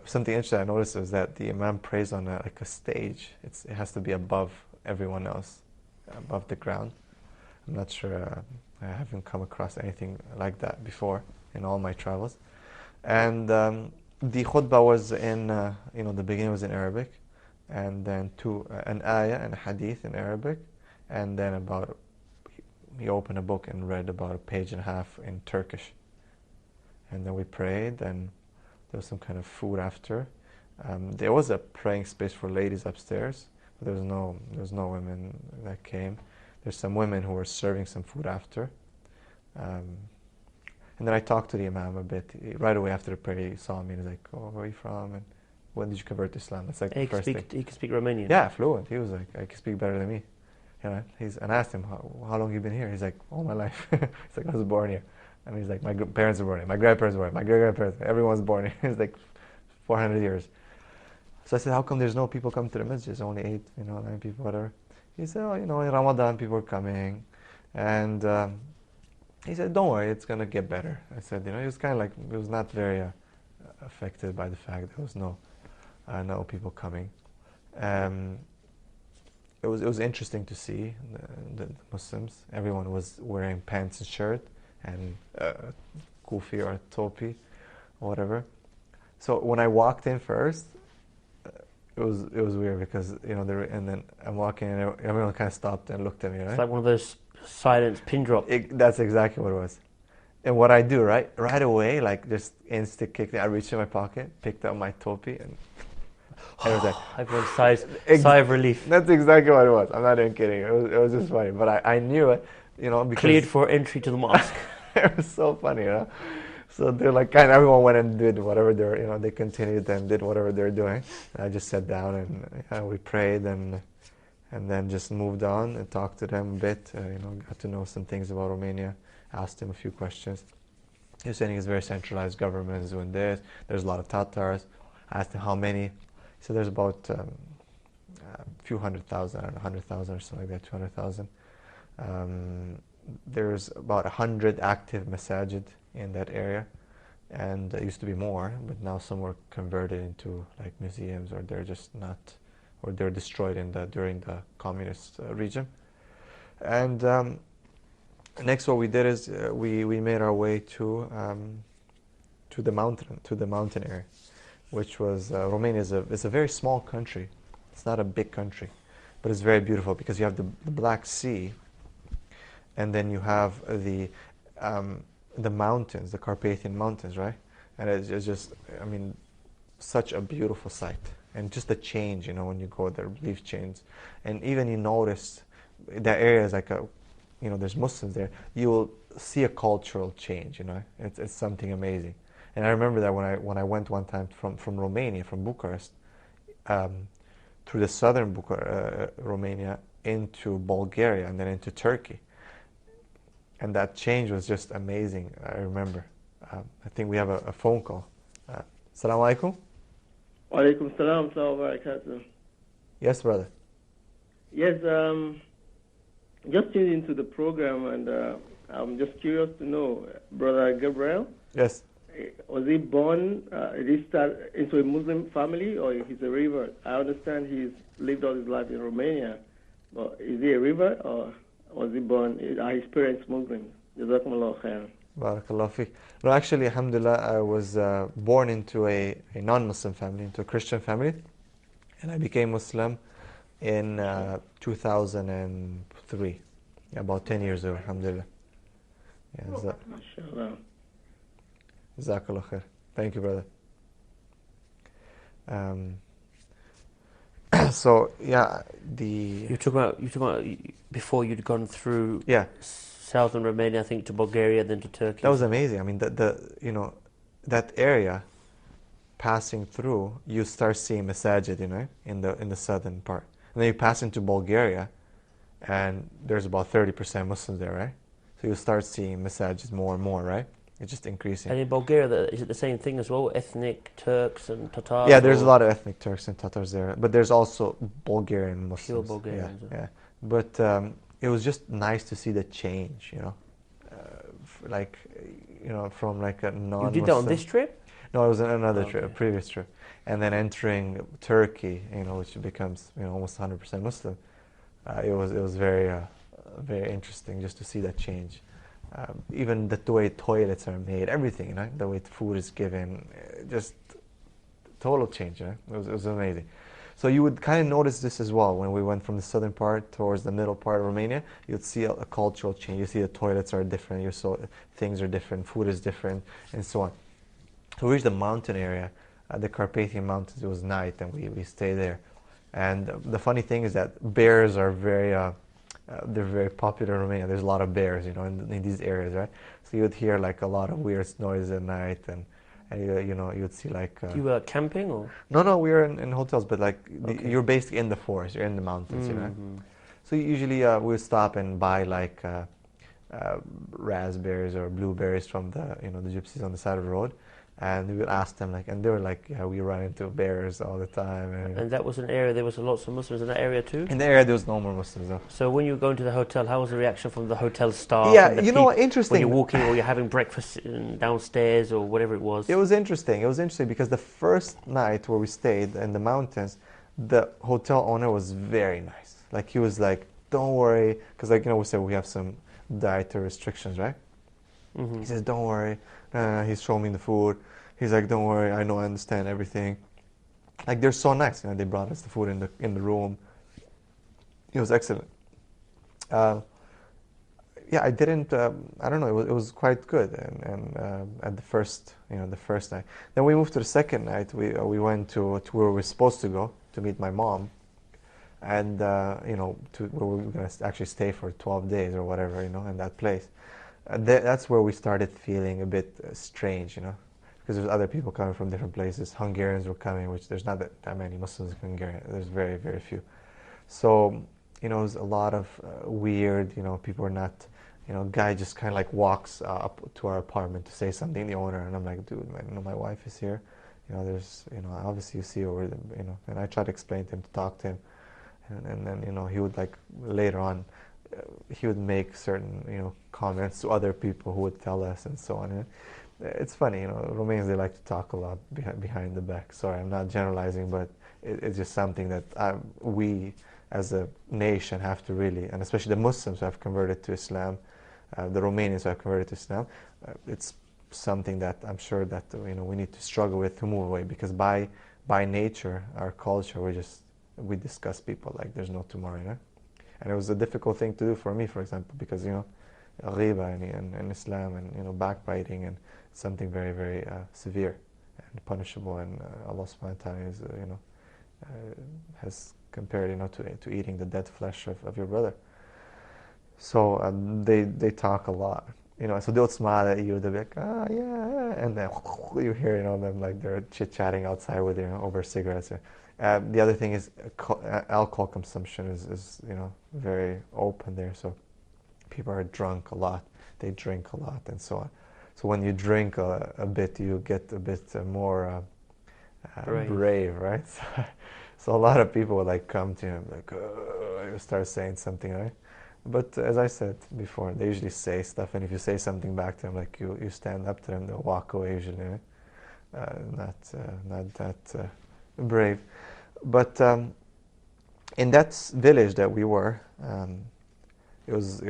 Something interesting I noticed was that the Imam prays on a stage. It has to be above everyone else, above the ground. I'm not sure. I haven't come across anything like that before in all my travels. And the khutbah was in, the beginning was in Arabic, and then an ayah and a hadith in Arabic, and then he opened a book and read about a page and a half in Turkish. And then we prayed, and there was some kind of food after. There was a praying space for ladies upstairs, but there was no women that came. There's some women who were serving some food after. And then I talked to the Imam a bit. Right away after the prayer, he saw me and he's like, "Oh, where are you from? And when did you convert to Islam?" That's like the first thing. He can speak Romanian? Yeah, fluent. He was like, "I can speak better than me." And I asked him, how long have you been here? He's like, "All my life." He's like, "I was born here." And he's like, "My parents were born here. My grandparents were here. My great-grandparents. Everyone's born here." He's like, 400 years. So I said, "How come there's no people coming to the masjid? There's only 8, 9 people, whatever." He said, "Oh, in Ramadan people are coming." And he said, "Don't worry, it's going to get better." I said, he was kind of like, he was not very affected by the fact there was no people coming. It was interesting to see the Muslims. Everyone was wearing pants and shirt and kufi or topi or whatever. So when I walked in first, it was weird because and then I'm walking and everyone kind of stopped and looked at me. Right? It's like one of those silence pin drop. That's exactly what it was. And what I do right away, like just instant kick, I reached in my pocket, picked up my topi, and it was like everyone sigh of relief. That's exactly what it was. I'm not even kidding. It was just funny, but I knew it, because cleared for entry to the mosque. It was so funny, So they're like, kind of everyone went and did whatever they continued and did whatever they're doing. And I just sat down and we prayed and then just moved on and talked to them a bit. Got to know some things about Romania. Asked him a few questions. He was saying it's a very centralized government is doing this. There's a lot of Tatars. I asked him how many. He said there's about a few 100,000, 100,000 or something like that, 200,000. There's about 100 active masajid in that area, and it used to be more, but now some were converted into like museums, or they're just not, or they're destroyed during the communist regime. And next, what we did is we made our way to the mountain area, which was Romania is a very small country. It's not a big country, but it's very beautiful because you have the Black Sea, and then you have the mountains, the Carpathian Mountains, right? And it's just, such a beautiful sight. And just the change, when you go there, leaf change. And even you notice that area is like there's Muslims there. You will see a cultural change, It's something amazing. And I remember that when I went one time from Romania, from Bucharest, through the southern Romania into Bulgaria and then into Turkey. And that change was just amazing, I remember. I think we have a phone call. Assalamu alaikum. Wa alaikum salam wa barakatuh. Yes, brother. Yes, just tuned into the program, and I'm just curious to know, Brother Gabriel. Yes. was he born, did he start into a Muslim family, or he's a revert? I understand he's lived all his life in Romania, but is he a revert, or was he born, are his parents Muslims? Jazakumullah khairan. Barakallah fiqh. No, actually, alhamdulillah, I was born into a non-Muslim family, into a Christian family, and I became Muslim in 2003, about 10 years ago, alhamdulillah. Yeah, MashaAllah. Jazakallah khair. Thank you, brother. So yeah, You talk about before you'd gone through yeah, southern Romania, I think, to Bulgaria, then to Turkey. that was amazing. I mean, that area passing through, you start seeing masajid, in the southern part, and then you pass into Bulgaria, and there's about 30% Muslims there, right? So you start seeing masajid more and more, right? It's just increasing. And in Bulgaria, is it the same thing as well? Ethnic Turks and Tatars? Yeah, there's a lot of ethnic Turks and Tatars there, but there's also Bulgarian Muslims. Pure Bulgarians. Yeah. But it was just nice to see the change, from like a non-Muslim. You did that on this trip? No, it was another trip, a Okay. previous trip, and then entering Turkey, which becomes almost 100% Muslim. It was very very interesting just to see that change. Even the way toilets are made, everything, the way food is given, just total change. It was amazing. So you would kind of notice this as well when we went from the southern part towards the middle part of Romania. You'd see a cultural change. You see the toilets are different. You saw things are different. Food is different, and so on. So we reached the mountain area, the Carpathian Mountains. It was night, and we stayed there. And the funny thing is that bears are they're very popular in Romania. There's a lot of bears, in these areas, right? So you would hear like a lot of weird noises at night, and you would see like. You were camping, or? No, we were in hotels, but like Okay. you're basically in the forest, you're in the mountains, Mhm. So usually we would stop and buy like raspberries or blueberries from the the gypsies on the side of the road, and we would ask them and they were like, yeah, we run into bears all the time. And that was an area, there was lots of Muslims in that area too? In the area there was no more Muslims though. So when you were going to the hotel, how was the reaction from the hotel staff? Yeah, and the interesting. when you're walking or you're having breakfast downstairs or whatever it was? It was interesting. Because the first night where we stayed in the mountains, the hotel owner was very nice. Like he was like, don't worry, because we said we have some dietary restrictions, right? Mm-hmm. He says, don't worry. He's showing me the food. He's like, don't worry, I know, I understand everything. Like they're so nice. They brought us the food in the room. It was excellent. Yeah, I didn't. I don't know. It was quite good. And at the first night. Then we moved to the second night. We went to where we were supposed to go to meet my mom, and to where we were going to actually stay for 12 days or whatever, in that place. That's where we started feeling a bit strange, because there's other people coming from different places. Hungarians were coming, which there's not that many Muslims in Hungary. There's very, very few. So, it was a lot of weird, people were not, guy just kind of like walks up to our apartment to say something, the owner, and I'm like, dude, man, my wife is here. There's, obviously you see over them, and I tried to explain to him, to talk to him. And then, he would later on, he would make certain, comments to other people who would tell us and so on. And it's funny, Romanians, they like to talk a lot behind the back. Sorry, I'm not generalizing, but it's just something that we as a nation have to really, and especially the Muslims who have converted to Islam, the Romanians who have converted to Islam, it's something that I'm sure that we need to struggle with to move away, because by nature, our culture, we discuss people like there's no tomorrow, And it was a difficult thing to do for me, for example, because ghiba in Islam and backbiting and something very, very severe and punishable, and Allah subhanahu wa ta'ala is has compared to eating the dead flesh of your brother. So they talk a lot, so they would smile at you, they'll be like, yeah, and then you hear them like they're chit-chatting outside with over cigarettes. The other thing is alcohol consumption is very open there, so people are drunk a lot, they drink a lot, and so on. So when you drink a bit, you get a bit more brave, right? So a lot of people would come to him you start saying something, right? But as I said before, they usually say stuff, and if you say something back to them, like you stand up to them, they'll walk away usually. Not that brave. But in that village that we were, it was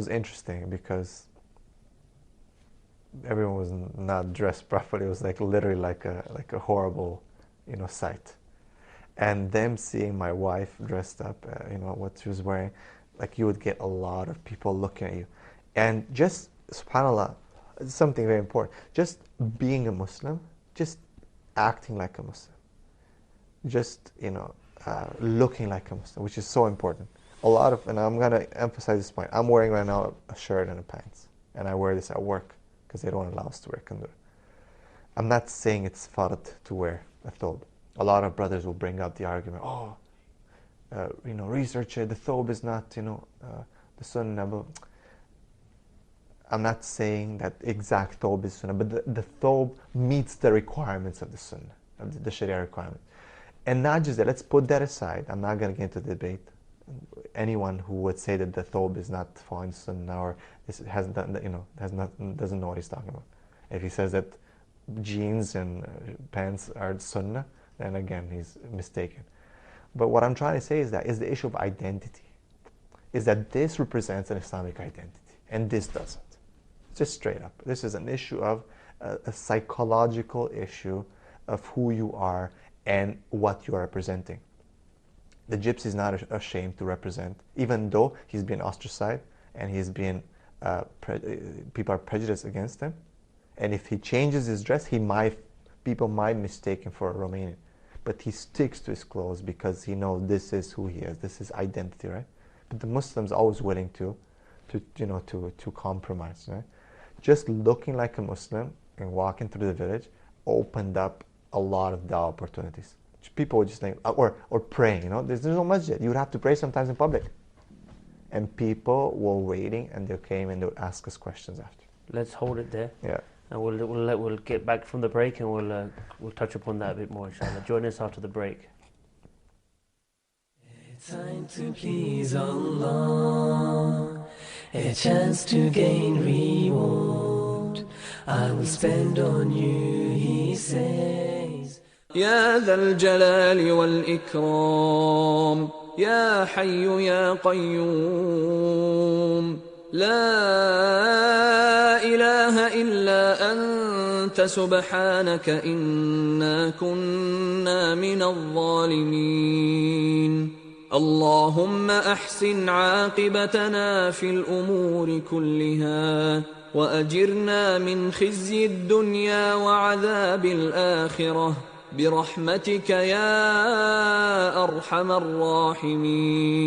interesting because everyone was not dressed properly. It was like literally like a horrible, sight. And them seeing my wife dressed up, what she was wearing, like you would get a lot of people looking at you. And just, subhanAllah, something very important, just being a Muslim, just acting like a Muslim, just, looking like a Muslim, which is so important. And I'm going to emphasize this point, I'm wearing right now a shirt and a pants, and I wear this at work because they don't allow us to wear kandar. I'm not saying it's fard to wear a thobe. A lot of brothers will bring up the argument, research it, the thobe is not, the sunnah. But I'm not saying that exact thobe is sunnah, but the thobe meets the requirements of the sunnah, of the sharia requirement. And not just that, let's put that aside. I'm not going to get into the debate. Anyone who would say that the thobe is not following sunnah or doesn't know what he's talking about. If he says that jeans and pants are sunnah, then again he's mistaken. But what I'm trying to say is the issue of identity, is that this represents an Islamic identity and this doesn't. Just straight up, this is an issue of a psychological issue of who you are and what you are representing. The gypsy is not ashamed to represent, even though he's been ostracized and he's been people are prejudiced against him. And if he changes his dress, people might mistake him for a Romanian. But he sticks to his clothes because he knows this is who he is. This is identity, right? But the Muslims are always willing to compromise, right? Just looking like a Muslim and walking through the village opened up a lot of dawah opportunities. People would just think, or praying, there's no masjid. You would have to pray sometimes in public. And people were waiting, and they came and they would ask us questions after. Let's hold it there. Yeah. And we'll get back from the break, and we'll touch upon that a bit more, inshallah. Join us after the break. It's time to please Allah, a chance to gain reward. I will spend on you, he says. يا ذا الجلال والإكرام يا حي يا قيوم لا إله إلا أنت سبحانك إنا كنا من الظالمين اللهم أحسن عاقبتنا في الأمور كلها وأجرنا من خزي الدنيا وعذاب الآخرة برحمتك يا أرحم الراحمين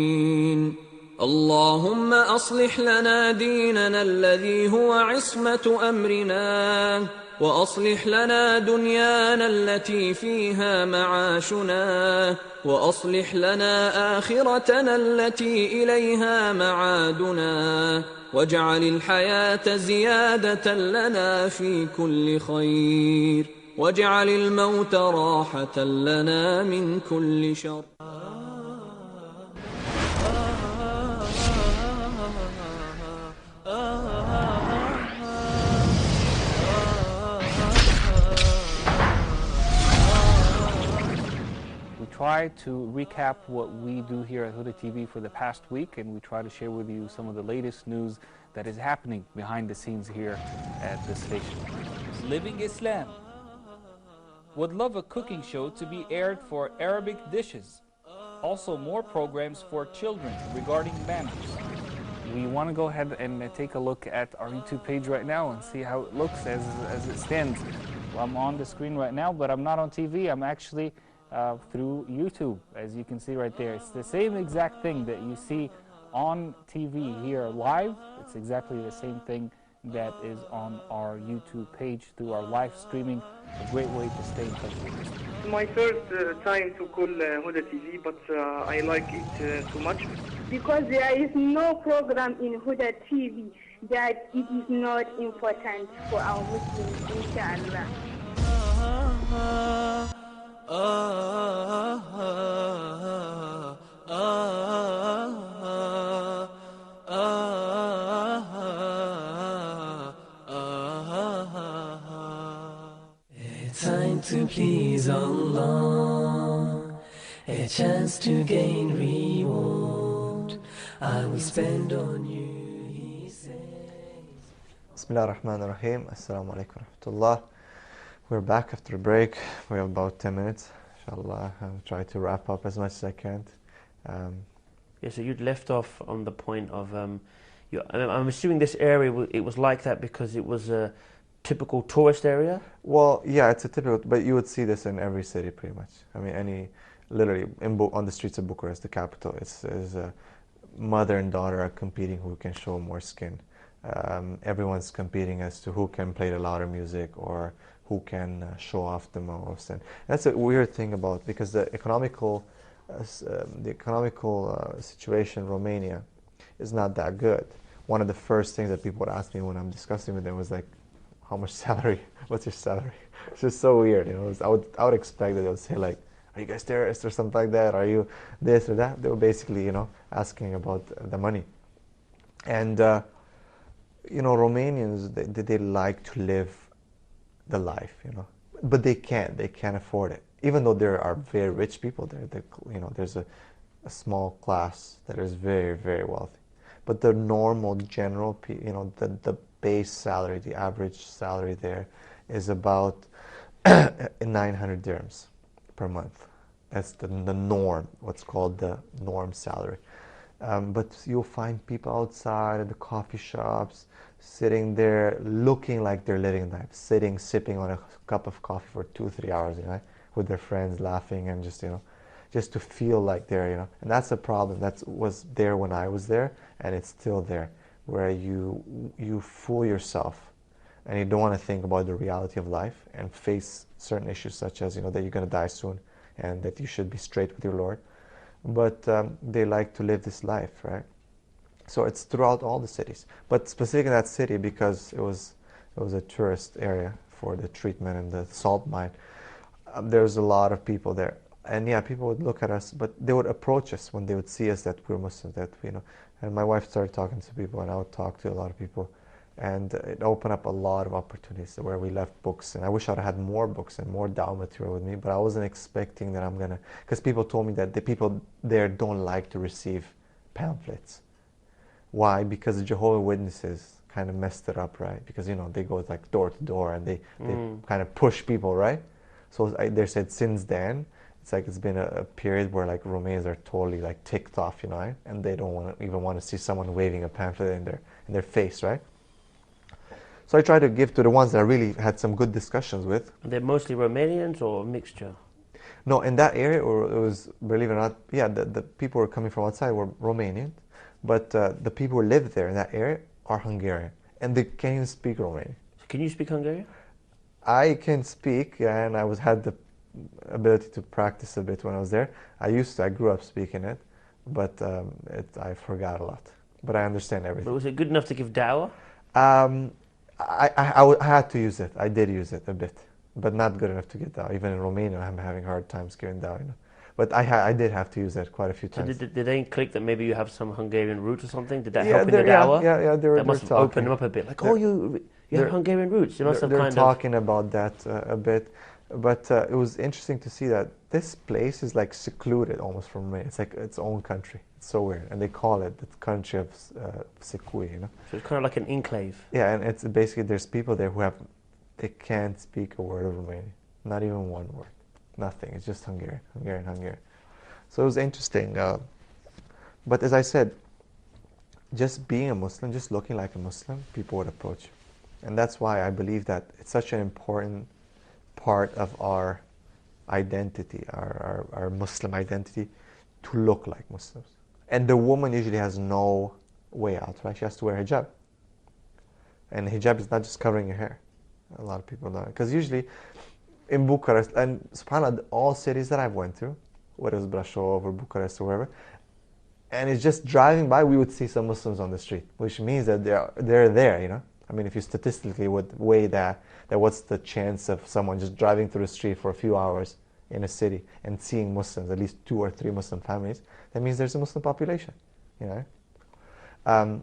اللهم أصلح لنا ديننا الذي هو عصمة أمرنا وأصلح لنا دنيانا التي فيها معاشنا وأصلح لنا آخرتنا التي إليها معادنا واجعل الحياة زيادة لنا في كل خير واجعل الموت راحة لنا من كل شر. We try to recap what we do here at Huda TV for the past week, and we try to share with you some of the latest news that is happening behind the scenes here at the station. Living Islam would love a cooking show to be aired for Arabic dishes. Also more programs for children regarding manners. We want to go ahead and take a look at our YouTube page right now and see how it looks as it stands. Well, I'm on the screen right now, but I'm not on TV. I'm actually through YouTube, as you can see right there. It's the same exact thing that you see on TV here live. It's exactly the same thing that is on our YouTube page through our live streaming. A great way to stay in touch with us. My first time to call Huda TV, but I like it too much. Because there is no program in Huda TV that it is not important for our Muslims, inshallah. to please Allah, a chance to gain reward, I will spend on you, he says. Bismillah ar-Rahman ar-Rahim. Assalamu alaikum wa rahmatullah. We're back after a break. We have about 10 minutes. Inshallah, I'll try to wrap up as much as I can. Yeah, so you'd left off on the point of, I'm assuming this area, it was like that because it was a typical tourist area? Well, yeah, it's a typical, but you would see this in every city pretty much. I mean, literally, on the streets of Bucharest, the capital, is a mother and daughter are competing who can show more skin. Everyone's competing as to who can play the louder music or who can show off the most. And that's a weird thing about, because the economical situation in Romania is not that good. One of the first things that people would ask me when I'm discussing with them was like, how much salary? What's your salary? It's just so weird, you know. I would expect that they would say like, are you guys terrorists or something like that? Are you this or that? They were basically, you know, asking about the money. And you know, Romanians, they like to live the life, you know, but they can't afford it. Even though there are very rich people there, you know, there's a small class that is very, very wealthy. But the normal general, you know, the base salary, the average salary there is about 900 dirhams per month. That's the norm, what's called the norm salary. But you'll find people outside at the coffee shops, sitting there looking like they're living life, sipping on a cup of coffee for 2-3 hours, you know, with their friends, laughing and just, you know, just to feel like they're, you know. And that's a problem that was there when I was there, and it's still there, where you fool yourself and you don't want to think about the reality of life and face certain issues such as, you know, that you're going to die soon and that you should be straight with your Lord. But they like to live this life, right? So it's throughout all the cities, but specifically in that city, because it was a tourist area for the treatment and the salt mine. There's a lot of people there, and yeah, people would look at us, but they would approach us when they would see us that we're Muslims, that, you know. And my wife started talking to people, and I would talk to a lot of people, and it opened up a lot of opportunities where we left books. And I wish I'd had more books and more dawah material with me, but I wasn't expecting that I'm gonna, because people told me that the people there don't like to receive pamphlets. Why? Because the Jehovah's Witnesses kind of messed it up, right? Because, you know, they go like door to door and they kind of push people, right? So they said since then, it's like it's been a period where like Romanians are totally like ticked off, you know, and they don't even want to see someone waving a pamphlet in their face, right? So I try to give to the ones that I really had some good discussions with. They're mostly Romanians or a mixture? No, in that area, or it was, believe it or not, yeah, the people who were coming from outside were Romanian. But the people who live there in that area are Hungarian, and they can't even speak Romanian. Can you speak Hungarian? I can speak, and I had the ability to practice a bit when I was there. I grew up speaking it, but I forgot a lot. But I understand everything. But was it good enough to give dawah? I had to use it. I did use it a bit, but not good enough to get dawah. Even in Romania, I'm having hard times giving dawah, you know. But I did have to use it quite a few times. So did they click that maybe you have some Hungarian roots or something? Did that help in the dawah? Yeah, that must have opened them up a bit. Like, you have Hungarian roots. They're talking about that a bit. But it was interesting to see that this place is like secluded almost from Romania. It's like its own country. It's so weird. And they call it the country of Secui, you know? So it's kind of like an enclave. Yeah, and it's basically, there's people there they can't speak a word of Romanian. Not even one word. Nothing. It's just Hungarian. So it was interesting. But as I said, just being a Muslim, just looking like a Muslim, people would approach you. And that's why I believe that it's such an important part of our identity, our Muslim identity, to look like Muslims. And the woman usually has no way out, right? She has to wear hijab. And hijab is not just covering your hair. A lot of people don't. Because usually in Bucharest, and subhanAllah, all cities that I've went through, whether it was Brașov or Bucharest or wherever, and it's just driving by, we would see some Muslims on the street, which means that they're there, you know? I mean, if you statistically would weigh that what's the chance of someone just driving through the street for a few hours in a city and seeing Muslims, at least 2 or 3 Muslim families, that means there's a Muslim population, you know?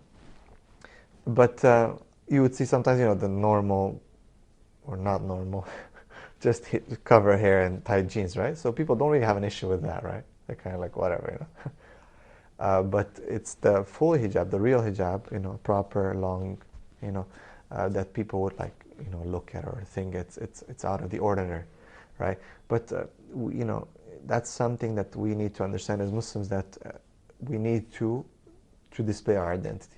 But you would see sometimes, you know, the normal, or not normal, just cover hair and tight jeans, right? So people don't really have an issue with that, right? They're kind of like, whatever, you know. But it's the full hijab, the real hijab, you know, proper, long, you know, that people would like, you know, look at or think it's out of the ordinary, right? But you know, that's something that we need to understand as Muslims, that we need to display our identity.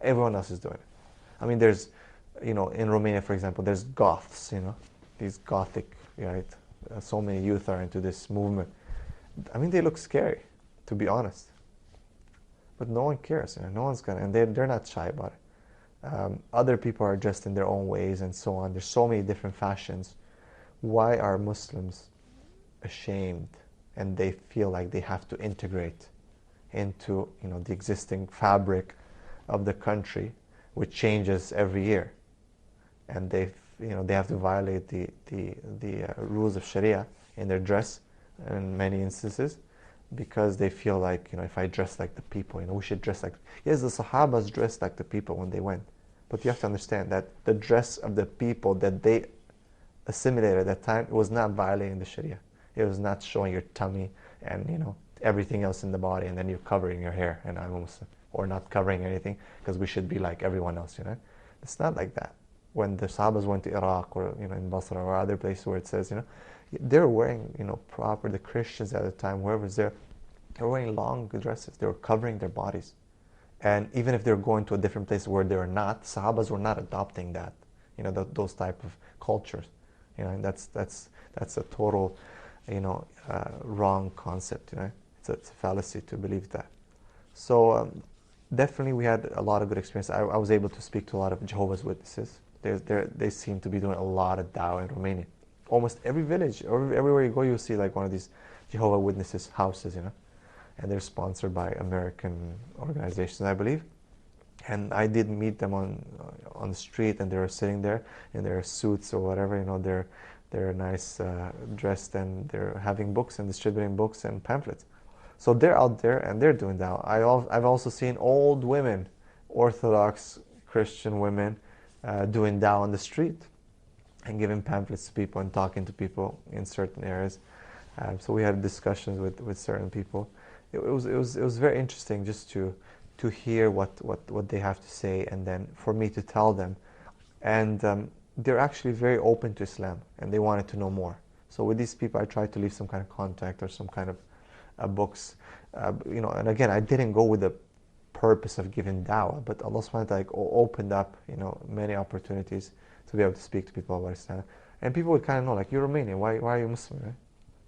Everyone else is doing it. I mean, there's, you know, in Romania, for example, there's goths, you know, these gothic, right? So many youth are into this movement. I mean, they look scary, to be honest. But no one cares, you know, no one's gonna, and they're not shy about it. Other people are dressed in their own ways and so on. There's so many different fashions. Why are Muslims ashamed and they feel like they have to integrate into, you know, the existing fabric of the country, which changes every year, and they, you know, they have to violate the rules of Sharia in their dress in many instances, because they feel like, you know, if I dress like the people, you know, we should dress like, yes, the Sahabas dressed like the people when they went, but you have to understand that the dress of the people that they assimilated at that time was not violating the Sharia. It was not showing your tummy and, you know, everything else in the body, and then you're covering your hair, and I'm a Muslim, or not covering anything because we should be like everyone else, you know. It's not like that. When the Sahabas went to Iraq, or, you know, in Basra or other places where it says, you know, they're wearing, you know, proper, the Christians at the time, whoever's there, they're wearing long dresses. They were covering their bodies. And even if they're going to a different place where they're not, Sahabas were not adopting that, you know, those type of cultures, you know, and that's a total, you know, wrong concept, you know. It's a fallacy to believe that. So definitely we had a lot of good experience. I was able to speak to a lot of Jehovah's Witnesses. They seem to be doing a lot of dawah in Romania. Almost every village, or everywhere you go, you'll see like one of these Jehovah's Witnesses houses, you know. And they're sponsored by American organizations, I believe. And I did meet them on the street, and they were sitting there in their suits or whatever, you know. They're nice dressed, and they're having books and distributing books and pamphlets. So they're out there and they're doing that. I've also seen old women, Orthodox Christian women, doing dawah on the street and giving pamphlets to people and talking to people in certain areas. So we had discussions with certain people. It was very interesting just to hear what they have to say, and then for me to tell them. And they're actually very open to Islam, and they wanted to know more. So with these people, I tried to leave some kind of contact or some kind of books, you know. And again, I didn't go with the purpose of giving dawah, but Allah subhanahu wa ta'ala opened up, you know, many opportunities to be able to speak to people about Islam. And people would kind of know, like, you're Romanian, why are you Muslim, right?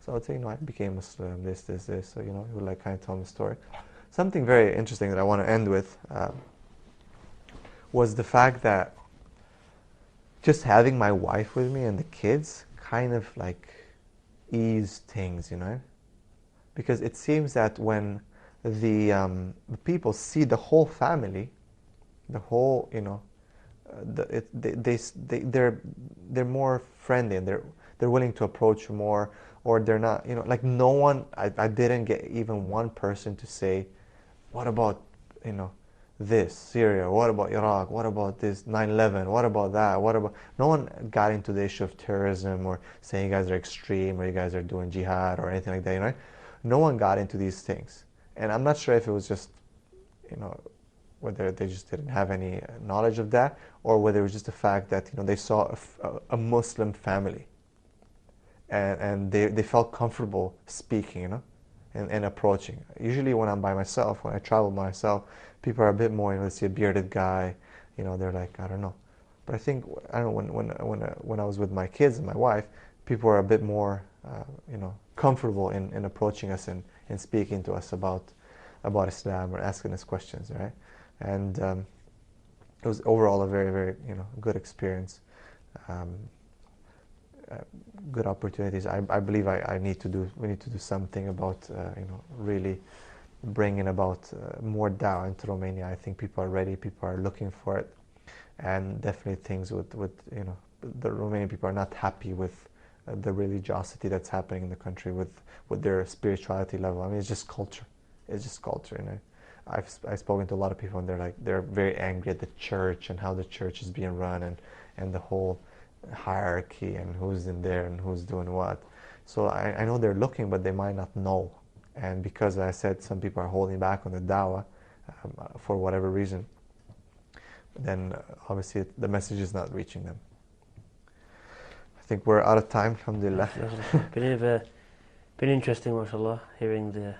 So I would say, you know, I became Muslim, this. So, you know, he would like kind of tell me the story. Something very interesting that I want to end with was the fact that just having my wife with me and the kids kind of like eased things, you know. Because it seems that when the people see the whole family, the whole, you know, they're more friendly, and they're willing to approach you more, or they're not, you know, like no one. I didn't get even one person to say, what about, you know, this Syria? What about Iraq? What about this 9/11? What about that? What about? No one got into the issue of terrorism or saying you guys are extreme or you guys are doing jihad or anything like that, you know. No one got into these things. And I'm not sure if it was just, you know, whether they just didn't have any knowledge of that, or whether it was just the fact that, you know, they saw a Muslim family, and they felt comfortable speaking, you know, and approaching. Usually when I'm by myself, when I travel by myself, people are a bit more, you know, they see a bearded guy, you know, they're like, I don't know. But I think, I don't know, when I was with my kids and my wife, people were a bit more, you know, comfortable in approaching us and speaking to us about Islam or asking us questions, right? And it was overall a very, very, you know, good experience, good opportunities. I believe we need to do something about, you know, really bringing about more dawah into Romania. I think people are ready, people are looking for it, and definitely things with you know, the Romanian people are not happy with the religiosity that's happening in the country with their spirituality level. I mean, it's just culture. It's just culture, you know. I've spoken to a lot of people, and they're very angry at the church and how the church is being run, and the whole hierarchy and who's in there and who's doing what. So I know they're looking, but they might not know. And because I said some people are holding back on the dawah for whatever reason, then obviously the message is not reaching them. I think we're out of time, alhamdulillah. Been interesting, mashallah, hearing the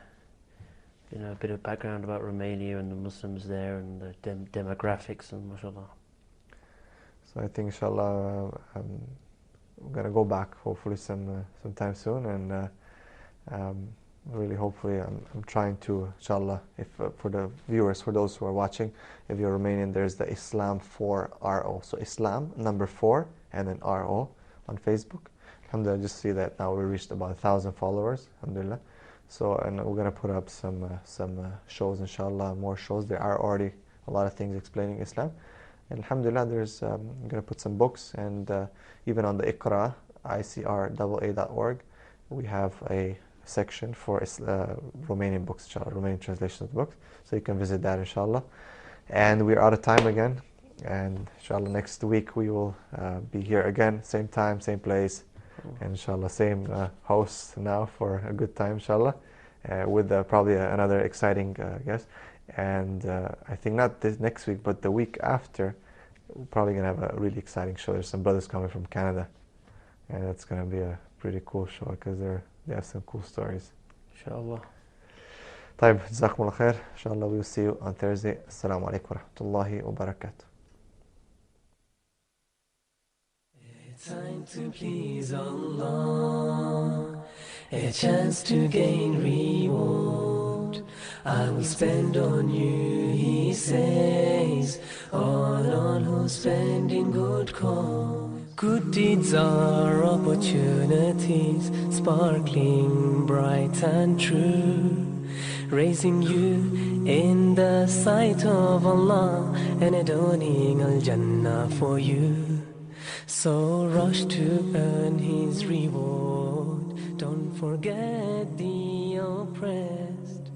a bit of background about Romania and the Muslims there and the demographics and mashallah. So I think inshallah we're going to go back hopefully sometime soon, and really hopefully I'm trying to, inshallah, if for the viewers, for those who are watching, if you're Romanian, there's the Islam 4 RO. So Islam number 4 and then RO on Facebook. Alhamdulillah, I just see that now we reached about 1,000 followers, alhamdulillah. So, and we're going to put up some shows, inshallah, more shows. There are already a lot of things explaining Islam. And alhamdulillah, there's, I'm going to put some books, and even on the Iqra, ICRAA.org, we have a section for Romanian books, inshallah, Romanian translations of books. So you can visit that, inshallah. And we're out of time again. And inshallah, next week we will be here again, same time, same place. And inshallah, same host now for a good time, inshallah, with probably another exciting guest. And I think not this next week, but the week after, we're probably going to have a really exciting show. There's some brothers coming from Canada, and it's going to be a pretty cool show because they have some cool stories. Inshallah. طيب, جزاكم الله خير. Inshallah, we'll see you on Thursday. Assalamu alaikum wa rahmatullahi wa barakatuh. Time to please Allah, a chance to gain reward. I will spend on you, he says, all who spend in good cause. Good deeds are opportunities, sparkling bright and true, raising you in the sight of Allah and adorning Al-Jannah for you. So rush to earn his reward. Don't forget the oppressed.